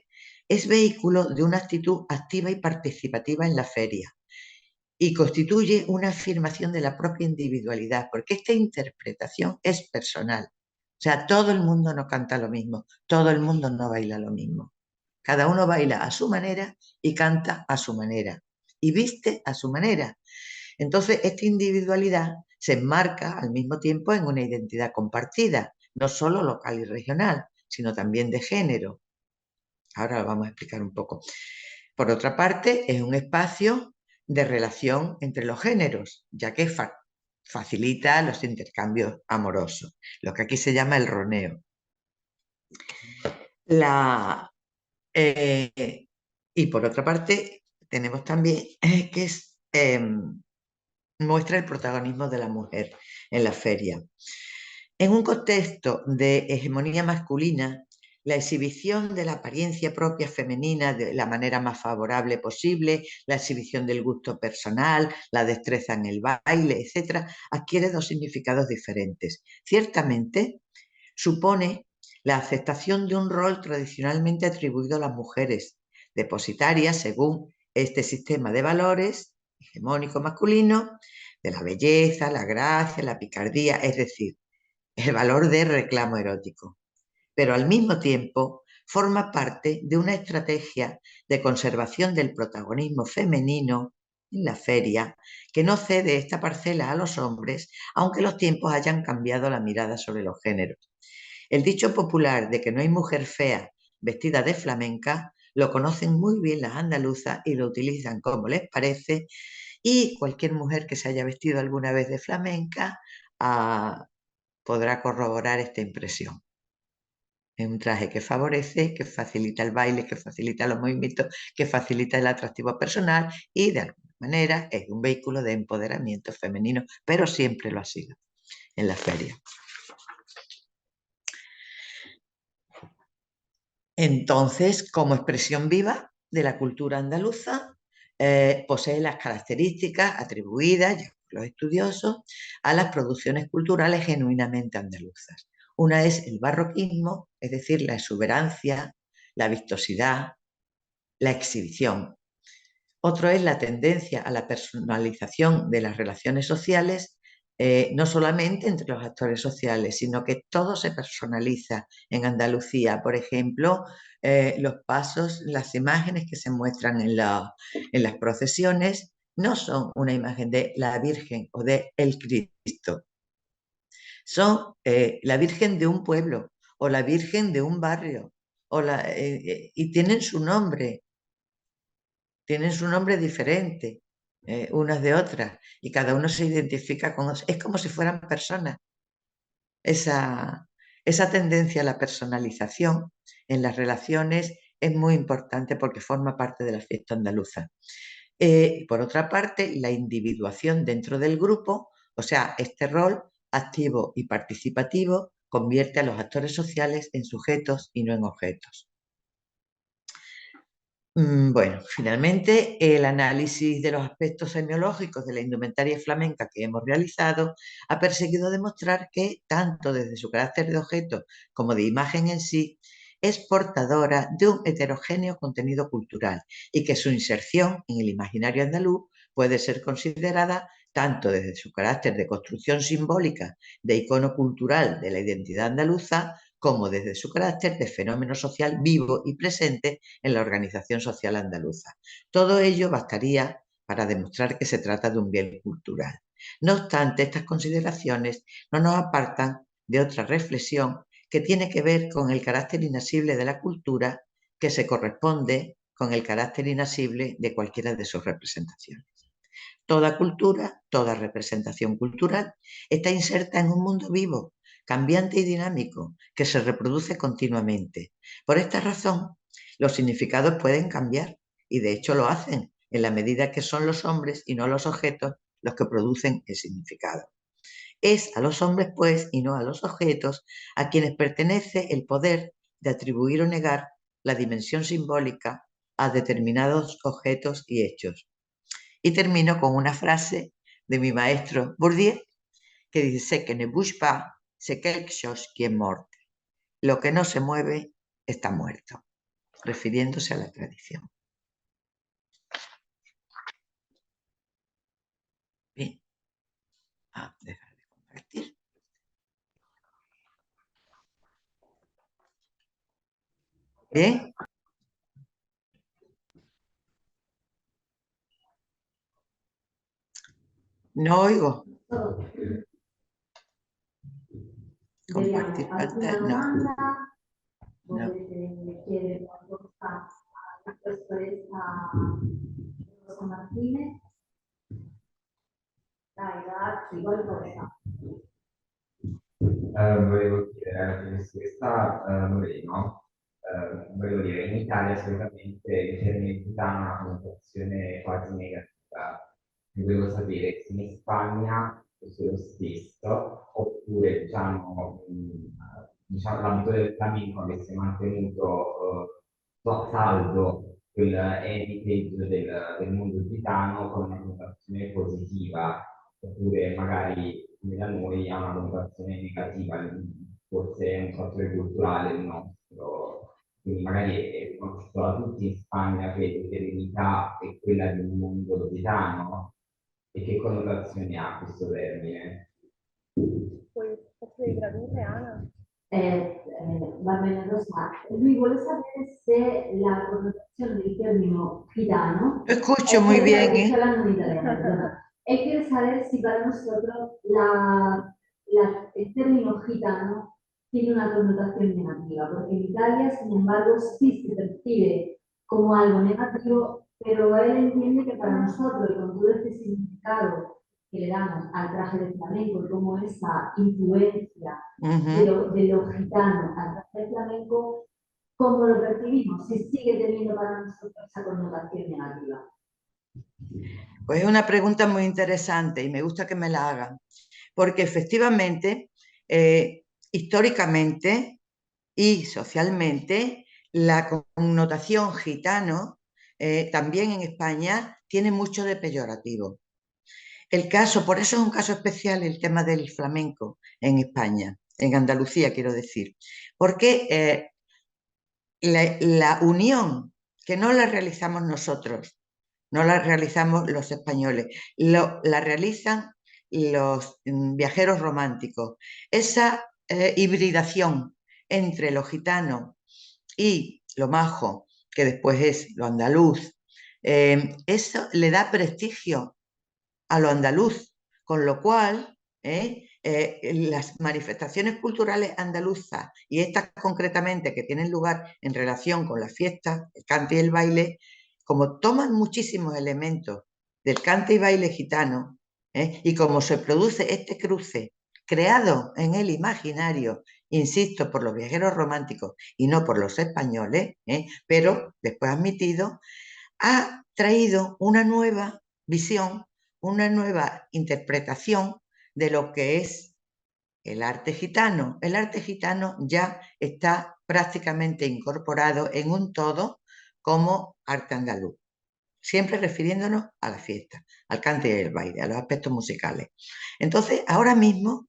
es vehículo de una actitud activa y participativa en la feria y constituye una afirmación de la propia individualidad, porque esta interpretación es personal. O sea, todo el mundo no canta lo mismo, todo el mundo no baila lo mismo. Cada uno baila a su manera y canta a su manera y viste a su manera. Entonces, esta individualidad se enmarca al mismo tiempo en una identidad compartida, no solo local y regional, sino también de género. Ahora lo vamos a explicar un poco. Por otra parte, es un espacio de relación entre los géneros, ya que facilita los intercambios amorosos, lo que aquí se llama el roneo. Y por otra parte, tenemos también que muestra el protagonismo de la mujer en la feria. En un contexto de hegemonía masculina, la exhibición de la apariencia propia femenina de la manera más favorable posible, la exhibición del gusto personal, la destreza en el baile, etc., adquiere dos significados diferentes. Ciertamente, supone la aceptación de un rol tradicionalmente atribuido a las mujeres, depositarias según este sistema de valores hegemónico masculino, de la belleza, la gracia, la picardía, es decir, el valor de reclamo erótico. Pero al mismo tiempo forma parte de una estrategia de conservación del protagonismo femenino en la feria que no cede esta parcela a los hombres, aunque los tiempos hayan cambiado la mirada sobre los géneros. El dicho popular de que no hay mujer fea vestida de flamenca lo conocen muy bien las andaluzas y lo utilizan como les parece, y cualquier mujer que se haya vestido alguna vez de flamenca podrá corroborar esta impresión. Es un traje que favorece, que facilita el baile, que facilita los movimientos, que facilita el atractivo personal y de alguna manera es un vehículo de empoderamiento femenino, pero siempre lo ha sido en la feria. Entonces, como expresión viva de la cultura andaluza, posee las características atribuidas ya por los estudiosos a las producciones culturales genuinamente andaluzas. Una es el barroquismo, es decir, la exuberancia, la vistosidad, la exhibición. Otro es la tendencia a la personalización de las relaciones sociales, no solamente entre los actores sociales, sino que todo se personaliza en Andalucía. Por ejemplo, los pasos, las imágenes que se muestran en las procesiones no son una imagen de la Virgen o de el Cristo, son la Virgen de un pueblo o la Virgen de un barrio y tienen su nombre diferente unas de otras y cada uno se identifica con... Es como si fueran personas. Esa tendencia a la personalización en las relaciones es muy importante porque forma parte de la fiesta andaluza. Por otra parte, la individuación dentro del grupo, o sea, este rol activo y participativo convierte a los actores sociales en sujetos y no en objetos. Bueno, finalmente, el análisis de los aspectos semiológicos de la indumentaria flamenca que hemos realizado ha perseguido demostrar que, tanto desde su carácter de objeto como de imagen en sí, es portadora de un heterogéneo contenido cultural y que su inserción en el imaginario andaluz puede ser considerada tanto desde su carácter de construcción simbólica de icono cultural de la identidad andaluza como desde su carácter de fenómeno social vivo y presente en la organización social andaluza. Todo ello bastaría para demostrar que se trata de un bien cultural. No obstante, estas consideraciones no nos apartan de otra reflexión que tiene que ver con el carácter inasible de la cultura que se corresponde con el carácter inasible de cualquiera de sus representaciones. Toda cultura, toda representación cultural está inserta en un mundo vivo, cambiante y dinámico, que se reproduce continuamente. Por esta razón, los significados pueden cambiar y de hecho lo hacen en la medida que son los hombres y no los objetos los que producen el significado. Es a los hombres, pues, y no a los objetos, a quienes pertenece el poder de atribuir o negar la dimensión simbólica a determinados objetos y hechos. Y termino con una frase de mi maestro Bourdieu, que dice que ne bouge pas, c'est quelque chose qui est mort. Lo que no se mueve está muerto, refiriéndose a la tradición. Bien, a dejar de compartir. Bien. No oigo. Compartir pantalla, no. Potete chiedere qualcosa a professoressa Rosa Martinez. Dai, ragazzi, qualcosa. Volevo chiedere alla professoressa Moreno, volevo dire, in Italia solitamente il termine gitano ha una connotazione quasi negativa. Volevo sapere se in Spagna fosse lo stesso, oppure diciamo, l'ambito del flamenco avesse mantenuto saldo quel heritage del mondo gitano con una connotazione positiva, oppure magari come da noi ha una connotazione negativa, forse è un fattore culturale il nostro, quindi magari è riconosciuto da tutti in Spagna che l'eredità è quella di un mondo gitano, e che connotazione ha questo termine? Potrei tradurre, Ana? Va bene, Rosa. Lui vuole sapere se la connotazione del término gitano Lo escucho muy bien, ¿eh? Él quiere saber si para nosotros el término gitano tiene una connotación negativa, porque en Italia, sin embargo, sí se percibe como algo negativo, pero él entiende que para nosotros, con todo este significado que le damos al traje de flamenco y cómo esa influencia Ujú. de lo gitano al traje de flamenco, ¿cómo lo percibimos? Si sigue teniendo para nosotros esa connotación negativa. Pues es una pregunta muy interesante y me gusta que me la hagan, porque efectivamente, históricamente y socialmente, la connotación gitano también en España tiene mucho de peyorativo. El caso, por eso es un caso especial el tema del flamenco en España, en Andalucía quiero decir, porque la unión, que no la realizamos nosotros, no la realizamos los españoles, la realizan los viajeros románticos. Esa hibridación entre lo gitano y lo majo, que después es lo andaluz, eso le da prestigio a lo andaluz, con lo cual las manifestaciones culturales andaluzas y estas concretamente que tienen lugar en relación con las fiestas, el cante y el baile, como toman muchísimos elementos del cante y baile gitano, y como se produce este cruce creado en el imaginario, insisto, por los viajeros románticos y no por los españoles, pero después admitido, ha traído una nueva visión, una nueva interpretación de lo que es el arte gitano. El arte gitano ya está prácticamente incorporado en un todo como arte andaluz, siempre refiriéndonos a la fiesta, al cante y el baile, a los aspectos musicales. Entonces, ahora mismo,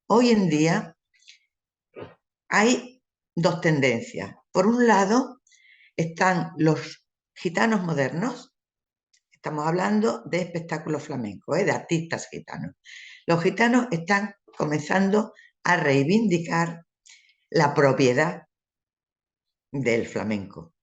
hoy en día, hay dos tendencias. Por un lado, están los gitanos modernos. Estamos hablando de espectáculos flamencos, de artistas gitanos. Los gitanos están comenzando a reivindicar la propiedad del flamenco.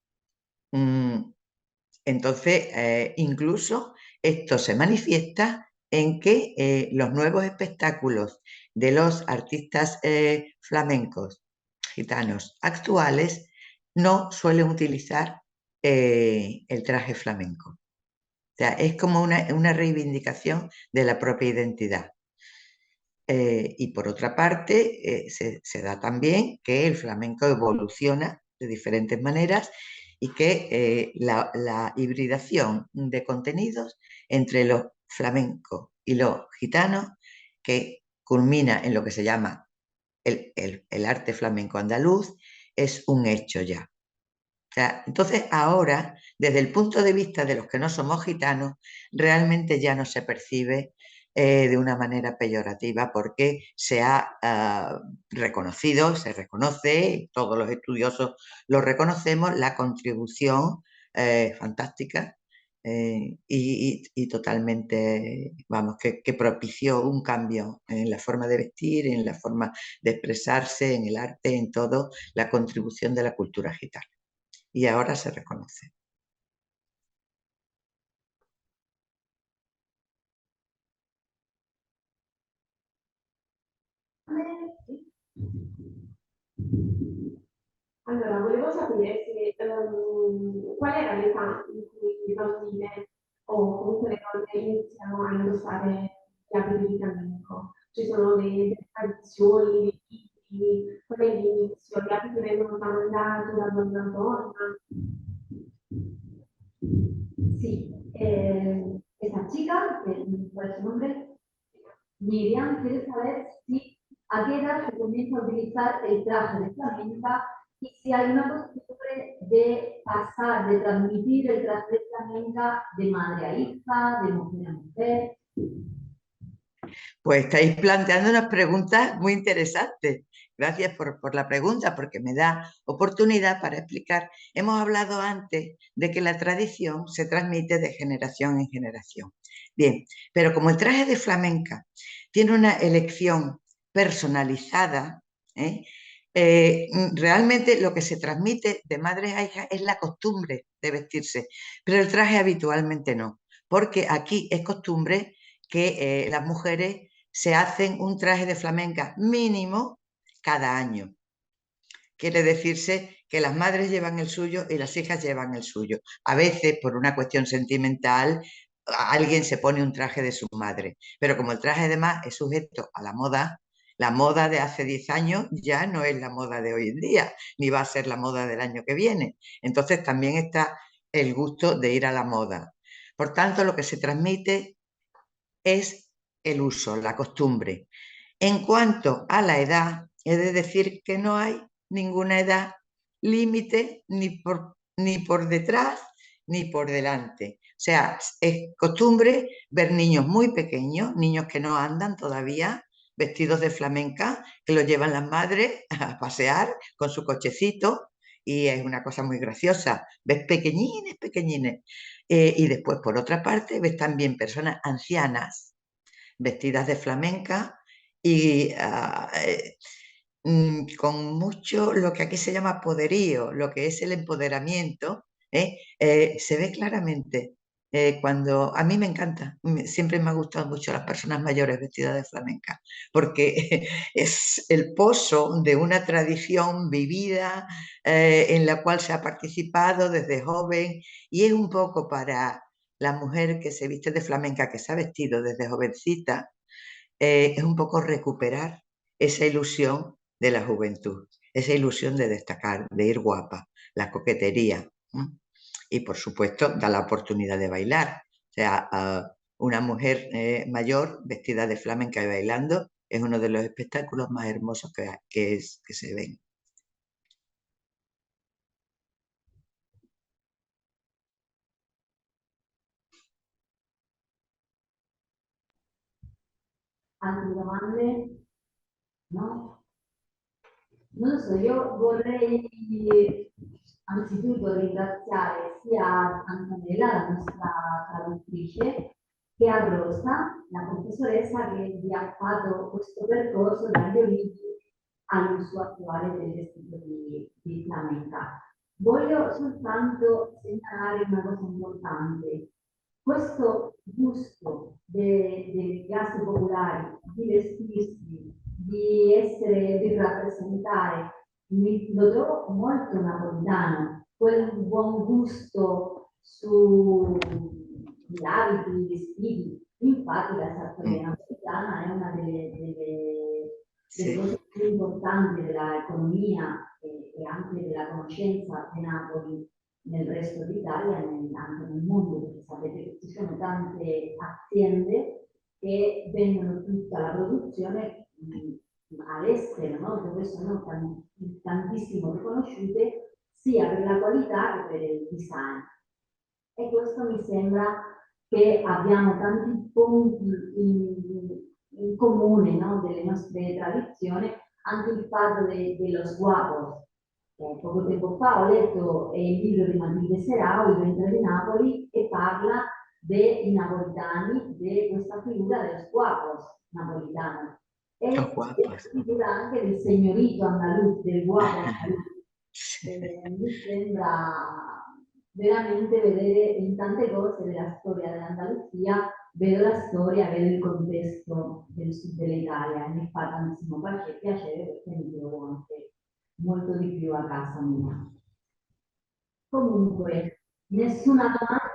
Entonces, incluso esto se manifiesta en que los nuevos espectáculos de los artistas flamencos gitanos actuales no suelen utilizar el traje flamenco. O sea, es como una reivindicación de la propia identidad. Y por otra parte, se da también que el flamenco evoluciona de diferentes maneras y que la hibridación de contenidos entre lo flamenco y lo gitano, que culmina en lo que se llama el arte flamenco andaluz, es un hecho ya. O sea, entonces ahora, desde el punto de vista de los que no somos gitanos, realmente ya no se percibe de una manera peyorativa porque se ha reconocido, se reconoce, todos los estudiosos lo reconocemos, la contribución fantástica y totalmente, vamos, que propició un cambio en la forma de vestir, en la forma de expresarse, en el arte, en todo, la contribución de la cultura gitana. Y ahora se reconoce. Allora, volevo sapere se, qual era l'età in cui le bambine o comunque le donne iniziano a indossare gli abiti di flamenco. Ci sono delle tradizioni, dei riti, qual è l'inizio? Gli abiti vengono tramandati da donna a donna? Sí, esa chica, ¿cuál es su nombre? Miriam, quiere saber si a qué edad se comienza a utilizar el traje de flamenca y si hay una costumbre de pasar, de transmitir el traje de flamenca de madre a hija, de mujer a mujer. Pues estáis planteando unas preguntas muy interesantes. Gracias por la pregunta, porque me da oportunidad para explicar. Hemos hablado antes de que la tradición se transmite de generación en generación. Bien, pero como el traje de flamenca tiene una elección personalizada, realmente lo que se transmite de madres a hijas es la costumbre de vestirse, pero el traje habitualmente no, porque aquí es costumbre que las mujeres se hacen un traje de flamenca mínimo cada año. Quiere decirse que las madres llevan el suyo y las hijas llevan el suyo. A veces, por una cuestión sentimental, alguien se pone un traje de su madre, pero como el traje además es sujeto a la moda de hace 10 años ya no es la moda de hoy en día, ni va a ser la moda del año que viene. Entonces también está el gusto de ir a la moda. Por tanto, lo que se transmite es el uso, la costumbre. En cuanto a la edad, he de decir que no hay ninguna edad límite ni por detrás ni por delante. O sea, es costumbre ver niños muy pequeños, niños que no andan todavía, vestidos de flamenca, que los llevan las madres a pasear con su cochecito y es una cosa muy graciosa. Ves pequeñines, pequeñines. Y después, por otra parte, ves también personas ancianas vestidas de flamenca y con mucho lo que aquí se llama poderío, lo que es el empoderamiento, se ve claramente. Cuando a mí me encanta, siempre me han gustado mucho las personas mayores vestidas de flamenca, porque es el pozo de una tradición vivida en la cual se ha participado desde joven y es un poco para la mujer que se viste de flamenca, que se ha vestido desde jovencita, es un poco recuperar esa ilusión de la juventud, esa ilusión de destacar, de ir guapa, la coquetería. Y por supuesto, da la oportunidad de bailar. O sea, una mujer mayor vestida de flamenca y bailando es uno de los espectáculos más hermosos que se ven. Altre domande? No? Non lo so, io vorrei anzitutto ringraziare sia Antonella, la nostra traduttrice, che a Rosa, la professoressa che vi ha fatto questo percorso dagli origini all'uso attuale del vestito di flamenca. Voglio soltanto segnalare una cosa importante. Questo gusto delle classi popolari di vestirsi, di rappresentare, lo trovo molto napoletano, quel buon gusto sugli abiti, i vestiti. Infatti la sartoria napoletana è una delle cose più importanti dell'economia e anche della conoscenza di Napoli nel resto d'Italia e anche nel mondo, perché sapete che ci sono tante aziende che vendono tutta la produzione all'estero, no? Dove sono tantissimo riconosciute sia per la qualità che per il design. E questo mi sembra che abbiamo tanti punti in comune, no? Delle nostre tradizioni, anche il fatto dello sguardo. Poco tempo fa ho letto il libro di Matilde Serao, Il ventre di Napoli, e parla dei napoletani, di questa figura dello sguardo napoletano. E la figura anche del signorito andaluz, del guapo andaluz. Mi sembra veramente vedere in tante cose della storia dell'Andalusia, vedo la storia, vedo il contesto del sud dell'Italia e mi fa tantissimo piacere perché mi trovo anche molto di più a casa mia. Comunque, nessuna domanda?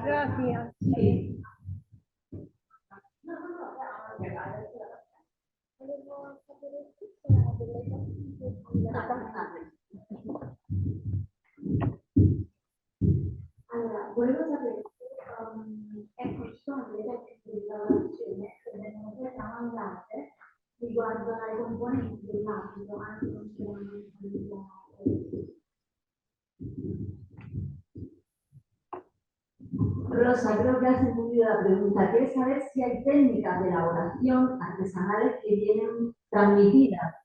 Grazie. Sì. Volevo sapere se c'era delle Allora, volevo sapere se ecco, ci sono delle tecniche di lavorazione che vengono poi tramandate riguardo ai componenti dell'abito, anche non Rosa, creo que has entendido la pregunta. ¿Quieres saber si hay técnicas de elaboración artesanales que vienen transmitidas?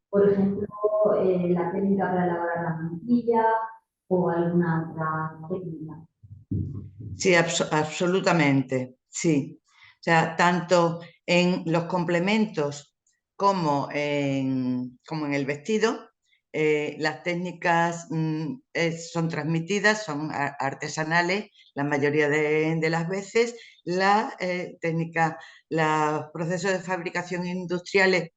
Por ejemplo, la técnica para elaborar la mantilla o alguna otra técnica. Sí, absolutamente, sí. O sea, tanto en los complementos como en el vestido, las técnicas son transmitidas, son artesanales la mayoría de las veces. La técnica, los procesos de fabricación industriales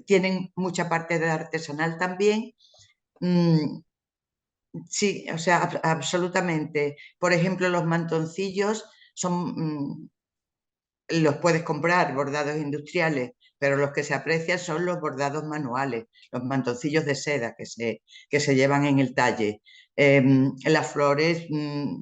tienen mucha parte de artesanal también. Sí, o sea, absolutamente. Por ejemplo, los mantoncillos son, los puedes comprar, bordados industriales, pero los que se aprecian son los bordados manuales, los mantoncillos de seda que se llevan en el talle. Las flores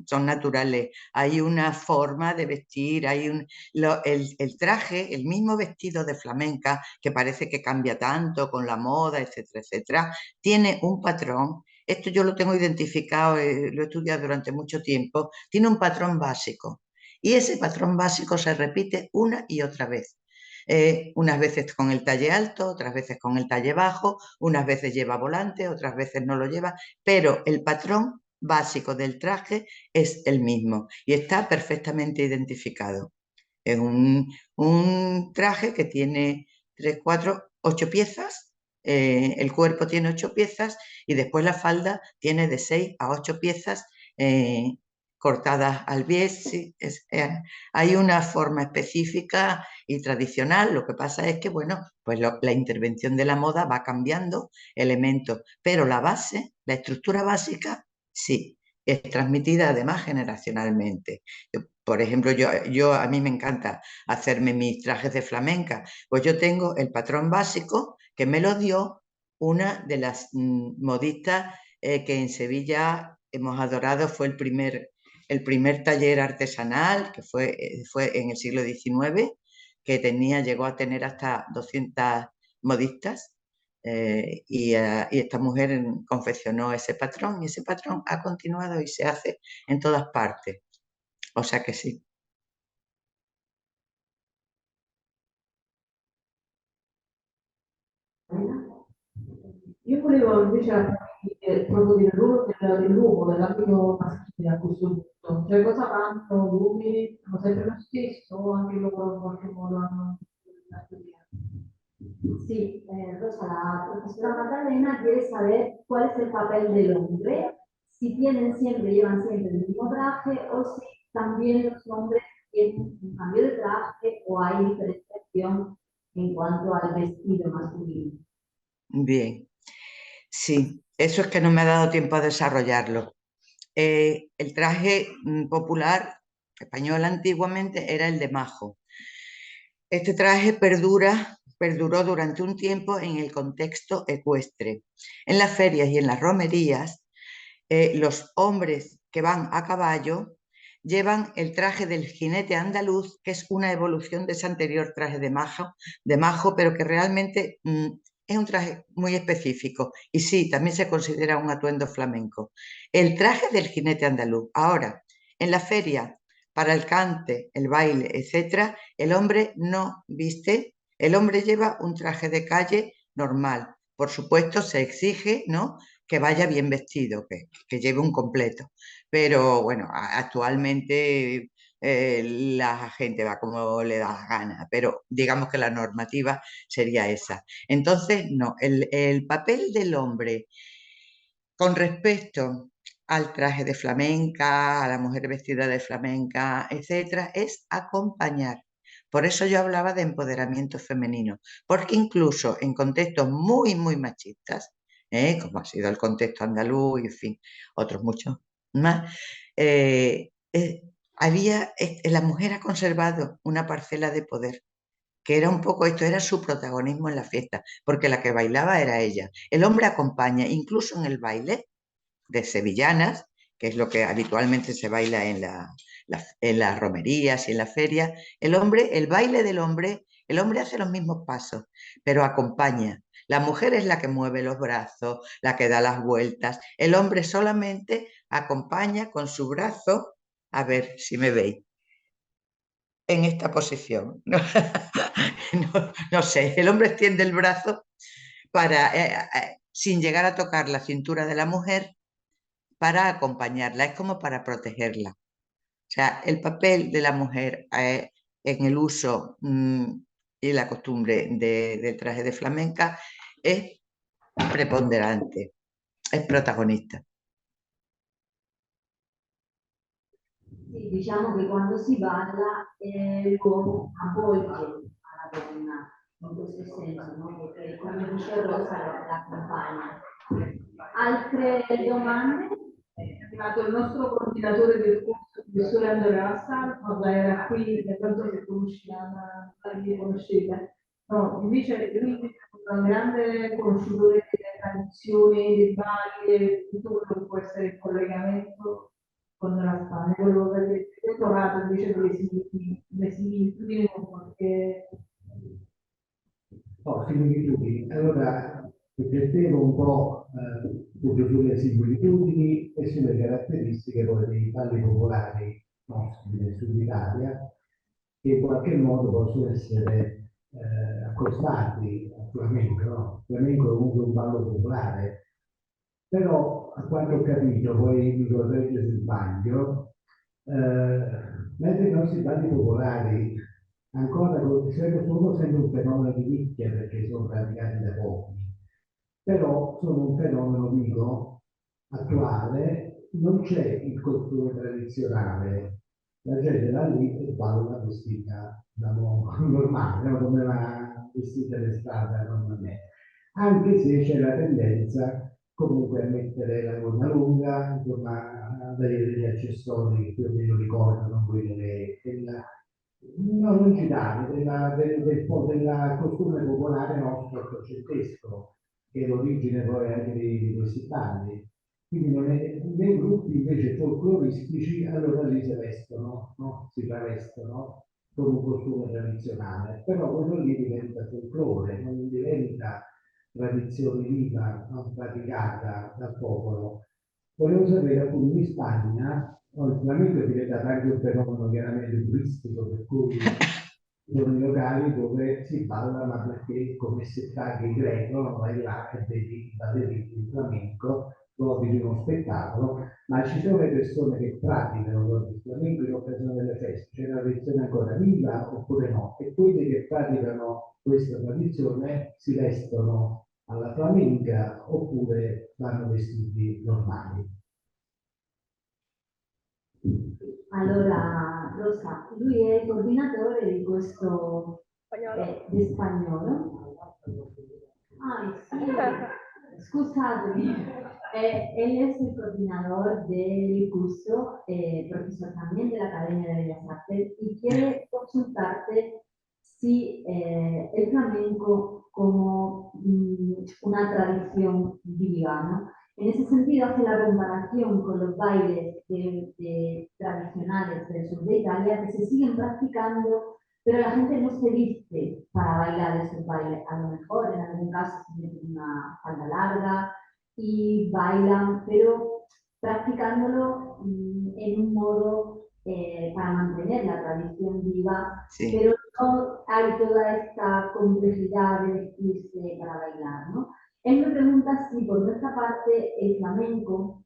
son naturales, hay una forma de vestir, el traje, el mismo vestido de flamenca, que parece que cambia tanto con la moda, etcétera, etcétera, tiene un patrón. Esto yo lo tengo identificado, lo he estudiado durante mucho tiempo, tiene un patrón básico. Y ese patrón básico se repite una y otra vez. Unas veces con el talle alto, otras veces con el talle bajo, unas veces lleva volante, otras veces no lo lleva, pero el patrón básico del traje es el mismo y está perfectamente identificado. Es un traje que tiene 3, 4, 8 piezas, el cuerpo tiene 8 piezas y después la falda tiene de 6 a 8 piezas cortadas al bies. Sí, hay una forma específica y tradicional. Lo que pasa es que, bueno, pues la intervención de la moda va cambiando elementos, pero la base, la estructura básica, sí, es transmitida además generacionalmente. Por ejemplo, a mí me encanta hacerme mis trajes de flamenca, pues yo tengo el patrón básico que me lo dio una de las modistas que en Sevilla hemos adorado, fue el primer taller artesanal, que fue en el siglo XIX, que llegó a tener hasta 200 modistas, y esta mujer confeccionó ese patrón, y ese patrón ha continuado y se hace en todas partes. O sea que sí. Io volevo invece approfondire proprio del ruolo dell'uomo, dell'ambito maschile a questo punto. Cioè, cosa fanno gli uomini? Fanno sempre lo stesso o anche loro in qualche modo hanno una teoria? Sí, Rosa, la profesora Magdalena quiere saber cuál es el papel del hombre, si llevan siempre el mismo traje o si también los hombres tienen un cambio de traje o hay diferenciación en cuanto al vestido masculino. Bien, sí, eso es que no me ha dado tiempo a desarrollarlo. El traje popular español antiguamente era el de majo. Este traje perduró durante un tiempo en el contexto ecuestre. En las ferias y en las romerías, los hombres que van a caballo llevan el traje del jinete andaluz, que es una evolución de ese anterior traje de majo, pero que realmente es un traje muy específico. Y sí, también se considera un atuendo flamenco. El traje del jinete andaluz. Ahora, en la feria, para el cante, el baile, etcétera, el hombre no viste, el hombre lleva un traje de calle normal. Por supuesto, se exige, ¿no?, que vaya bien vestido, que lleve un completo. Pero bueno, actualmente la gente va como le da la gana, pero digamos que la normativa sería esa. Entonces, no, el papel del hombre con respecto al traje de flamenca, a la mujer vestida de flamenca, etcétera, es acompañar. Por eso yo hablaba de empoderamiento femenino, porque incluso en contextos muy, muy machistas, como ha sido el contexto andaluz y, en fin, otros muchos más, la mujer ha conservado una parcela de poder, que era un poco esto, era su protagonismo en la fiesta, porque la que bailaba era ella. El hombre acompaña, incluso en el baile de sevillanas, que es lo que habitualmente se baila en las romerías y en la feria. El baile del hombre, el hombre hace los mismos pasos, pero acompaña. La mujer es la que mueve los brazos, la que da las vueltas. El hombre solamente acompaña con su brazo, a ver si me veis, en esta posición. No sé, el hombre extiende el brazo sin llegar a tocar la cintura de la mujer, para acompañarla, es como para protegerla. O sea, el papel de la mujer en el uso y la costumbre del traje de flamenca es preponderante, es protagonista. Sì, diciamo che quando si balla l'uomo avvolge alla donna, in questo senso, no? Perché come dice Rosa la accompagna. Altre domande? chiamato il nostro coordinatore del corso, il professore Andrea Lassar, ma già era qui, per tanto che conoscete. No, invece lui è un grande conoscitore delle tradizioni, dei vari, tutto quello che può essere il collegamento con la Spagna. Quello che ho trovato invece delle similitudini perché Similitudini. Allora, riflettevo un po' proprio sulle similitudini e sulle caratteristiche poi dei balli popolari nostri del Sud Italia, che in qualche modo possono essere accostati al flamenco, no? Il flamenco è comunque un ballo popolare, però a quanto ho capito, poi mi corregge se sbaglio, mentre i nostri balli popolari ancora sono sempre un fenomeno di nicchia perché sono praticati da pochi, però sono un fenomeno, dico, attuale, non c'è il costume tradizionale, la gente va lì e balla vestita, diciamo, normale, no? Come va vestita l'estate normalmente, anche se c'è la tendenza comunque a mettere la gonna lunga, insomma, ad avere degli accessori che più o meno ricordano quello non digitale, del costume popolare nostro ottocentesco, che è l'origine poi anche di questi balli. Quindi non è, nei gruppi invece folcloristici, allora lì si vestono, no? Si travestono con un costume tradizionale, però quello lì diventa folklore, non diventa tradizione viva, non praticata dal popolo. Volevo sapere appunto in Spagna, ultimamente è diventato anche un fenomeno chiaramente turistico, per cui sono i locali dove si balla, ma perché come se paghi greco, non vai là e vedi i ballerini di flamenco, godi di uno spettacolo, ma ci sono le persone che praticano il flamenco in occasione delle feste, c'è una tradizione ancora viva oppure no, e quelli che praticano questa tradizione si vestono alla flamenca oppure vanno vestiti normali. Allora, Rosa, lui è il coordinatore di questo di spagnolo. Ah, sì, scusatemi. Él es el coordinador del curso, profesor también de la Academia de Bellas Artes, y quiere consultarte si el flamenco como una tradición viva, ¿no? En ese sentido, hace la comparación con los bailes tradicionales del sur de Italia que se siguen practicando, pero la gente no se viste para bailar esos bailes. A lo mejor en algún caso se meten una falda larga y bailan, pero practicándolo en un modo para mantener la tradición viva, Sí. pero no hay toda esta complejidad de vestirse para bailar, ¿no? Él me pregunta si por nuestra parte el flamenco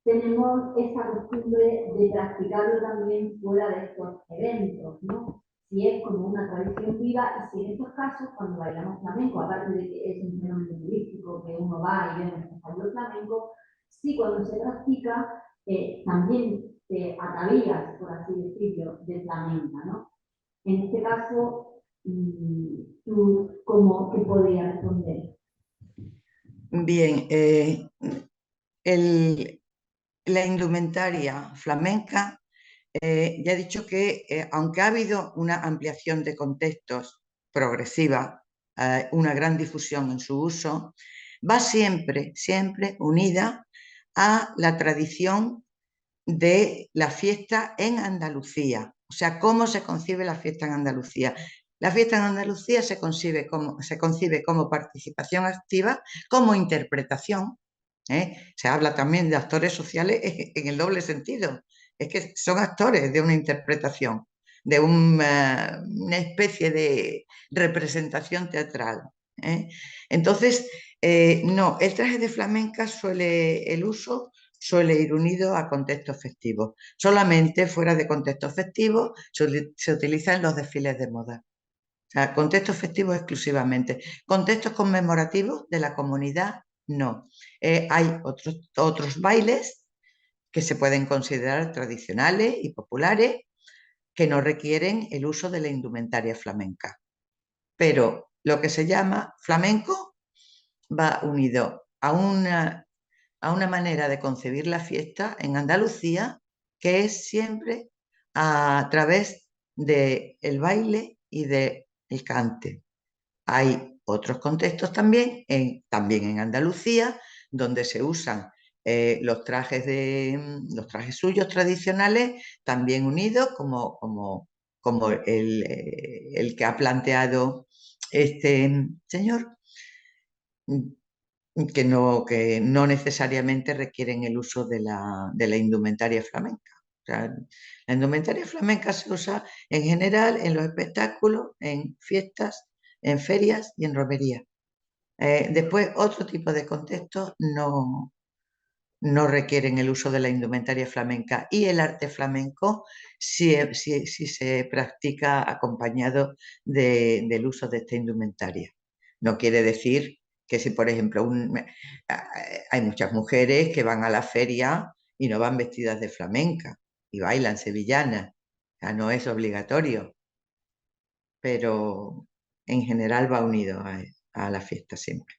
tenemos esa costumbre de practicarlo también fuera de estos eventos, ¿no? Si es como una tradición viva y si en estos casos cuando bailamos flamenco, aparte de que es un fenómeno turístico que uno va y ve un espectáculo flamenco, si cuando se practica también te atavías, por así decirlo, de flamenca, ¿no? En este caso, ¿tú cómo te podrías responder? Bien, la indumentaria flamenca, ya he dicho que aunque ha habido una ampliación de contextos progresiva, una gran difusión en su uso, va siempre, siempre unida a la tradición de la fiesta en Andalucía. O sea, cómo se concibe la fiesta en Andalucía. La fiesta en Andalucía se concibe como participación activa, como interpretación. Se habla también de actores sociales en el doble sentido. Es que son actores de una interpretación, de una especie de representación teatral. Entonces, no, el traje de flamenca el uso suele ir unido a contextos festivos. Solamente fuera de contextos festivos se utiliza en los desfiles de moda. O sea, contextos festivos exclusivamente. Contextos conmemorativos de la comunidad, no. Hay otros bailes que se pueden considerar tradicionales y populares que no requieren el uso de la indumentaria flamenca. Pero lo que se llama flamenco va unido a a una manera de concebir la fiesta en Andalucía que es siempre a través del baile y del cante. Hay otros contextos también en Andalucía, donde se usan los trajes suyos tradicionales, también unidos, como el que ha planteado este señor, que no necesariamente requieren el uso de la indumentaria flamenca. O sea, la indumentaria flamenca se usa en general en los espectáculos, en fiestas, en ferias y en romerías. Después, otro tipo de contextos no requieren el uso de la indumentaria flamenca, y el arte flamenco sí se practica acompañado del uso de esta indumentaria. No quiere decir que si, por ejemplo, hay muchas mujeres que van a la feria y no van vestidas de flamenca y bailan sevillanas. O sea, no es obligatorio, pero en general va unido a la fiesta siempre.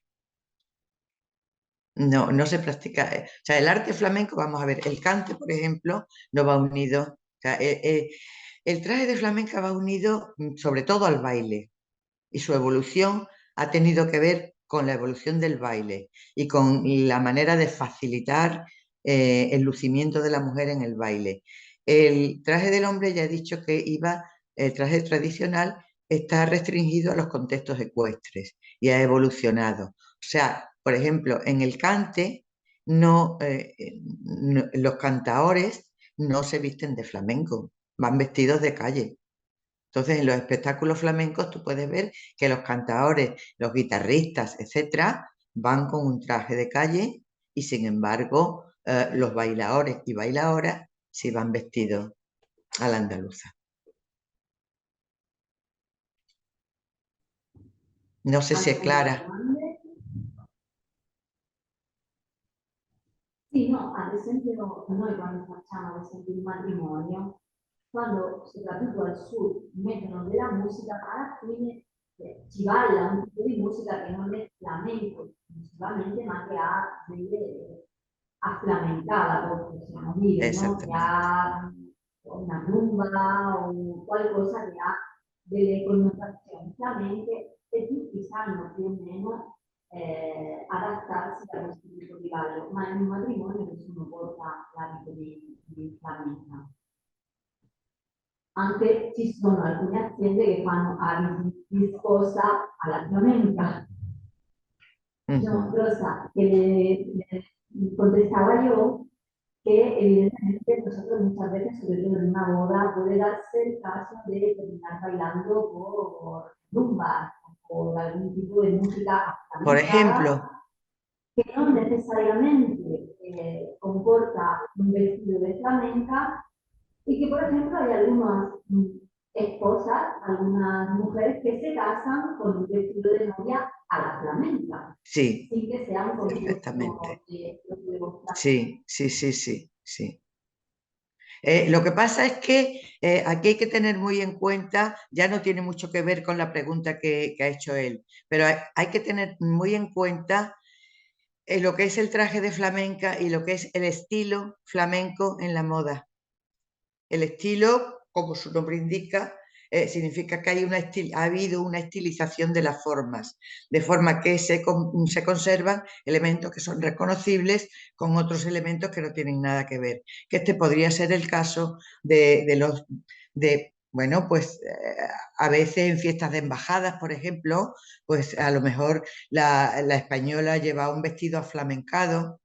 No se practica. O sea, el arte flamenco, vamos a ver, el cante, por ejemplo, no va unido. O sea, el traje de flamenca va unido sobre todo al baile, y su evolución ha tenido que ver con la evolución del baile y con la manera de facilitar el lucimiento de la mujer en el baile. El traje del hombre, ya he dicho que el traje tradicional está restringido a los contextos ecuestres y ha evolucionado. O sea, por ejemplo, en el cante los cantaores no se visten de flamenco, van vestidos de calle. Entonces, en los espectáculos flamencos tú puedes ver que los cantaores, los guitarristas, etcétera, van con un traje de calle, y sin embargo los bailadores y bailadoras sí van vestidos a la andaluza. No sé se è clara. Sì, no, ad esempio noi quando facciamo ad esempio un matrimonio, quando soprattutto al sud mettono della musica, alla fine ci balla un tipo di musica che non è flamenco esclusivamente, ma che ha afflamencata, possiamo dire, no? Che ha una rumba o qualcosa che ha delle connotazioni flamenche, e tutti sanno più o meno adattarsi a questo tipo di ballo, ma in un matrimonio nessuno porta l'abito di flamenca. Anche ci sono alcune aziende che fanno abiti di sposa alla flamenca. Una cosa que le contestaba yo, que evidentemente nosotros muchas veces, sobre todo en una boda, puede darse el caso de terminar bailando por rumba o algún tipo de música. Por ejemplo, que no necesariamente comporta un vestido de flamenca, y que, por ejemplo, hay algunas esposas, algunas mujeres que se casan con un vestido de novia a la flamenca. Sí, sin que sea un perfectamente. Sí. Sí. Lo que pasa es que aquí hay que tener muy en cuenta, ya no tiene mucho que ver con la pregunta que ha hecho él, pero hay que tener muy en cuenta lo que es el traje de flamenca y lo que es el estilo flamenco en la moda. El estilo, como su nombre indica, significa que ha habido una estilización de las formas, de forma que se conservan elementos que son reconocibles con otros elementos que no tienen nada que ver. Que este podría ser el caso bueno, pues a veces en fiestas de embajadas, por ejemplo, pues a lo mejor la española lleva un vestido aflamencado,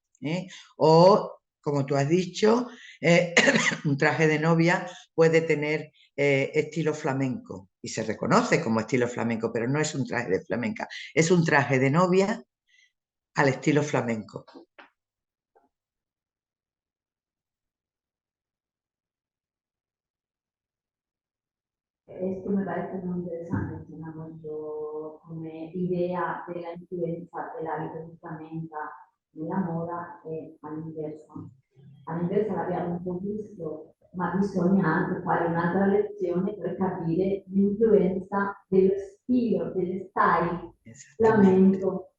o, como tú has dicho, un traje de novia puede tener estilo flamenco y se reconoce como estilo flamenco, pero no es un traje de flamenca, es un traje de novia al estilo flamenco. Esto me parece muy interesante, como idea de la influenza dell'abito di flamenca nella moda e all'inverso. All'inverso l'abbiamo un po' visto, ma bisogna anche fare un'altra lezione per capire l'influenza dello stile, dello style flamenco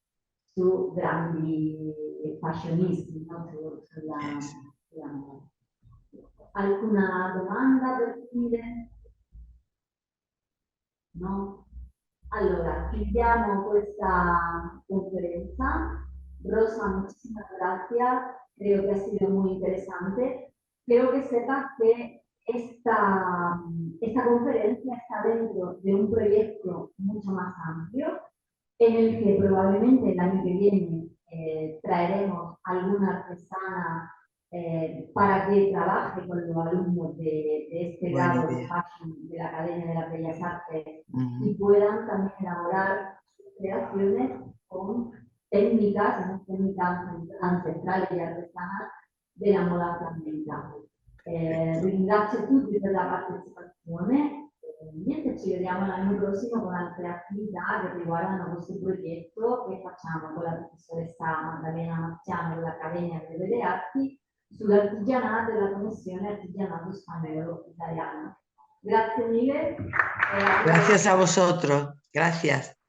su grandi fashionisti, no? Sulla moda. Alcuna domanda per Fide? No? Allora, chiudiamo questa conferenza. Rosa, muchísimas gracias. Creo que ha sido muy interesante. Quiero que sepas que esta conferencia está dentro de un proyecto mucho más amplio, en el que probablemente el año que viene traeremos alguna artesana para que trabaje con los alumnos de este grado de fashion de la Academia de las Bellas Artes y puedan también elaborar creaciones con técnicas, esas técnicas ancestrali e artesanali della moda flamenca. Ringrazio tutti per la partecipazione. Niente, ci vediamo l'anno prossimo con altre attività che riguardano questo progetto che facciamo con la professoressa Maddalena Marciano dell'Accademia delle Belle Arti sull'artigianato e la connessione artigianato spagnolo-italiano. Grazie mille. Gracias a vosotros. Gracias.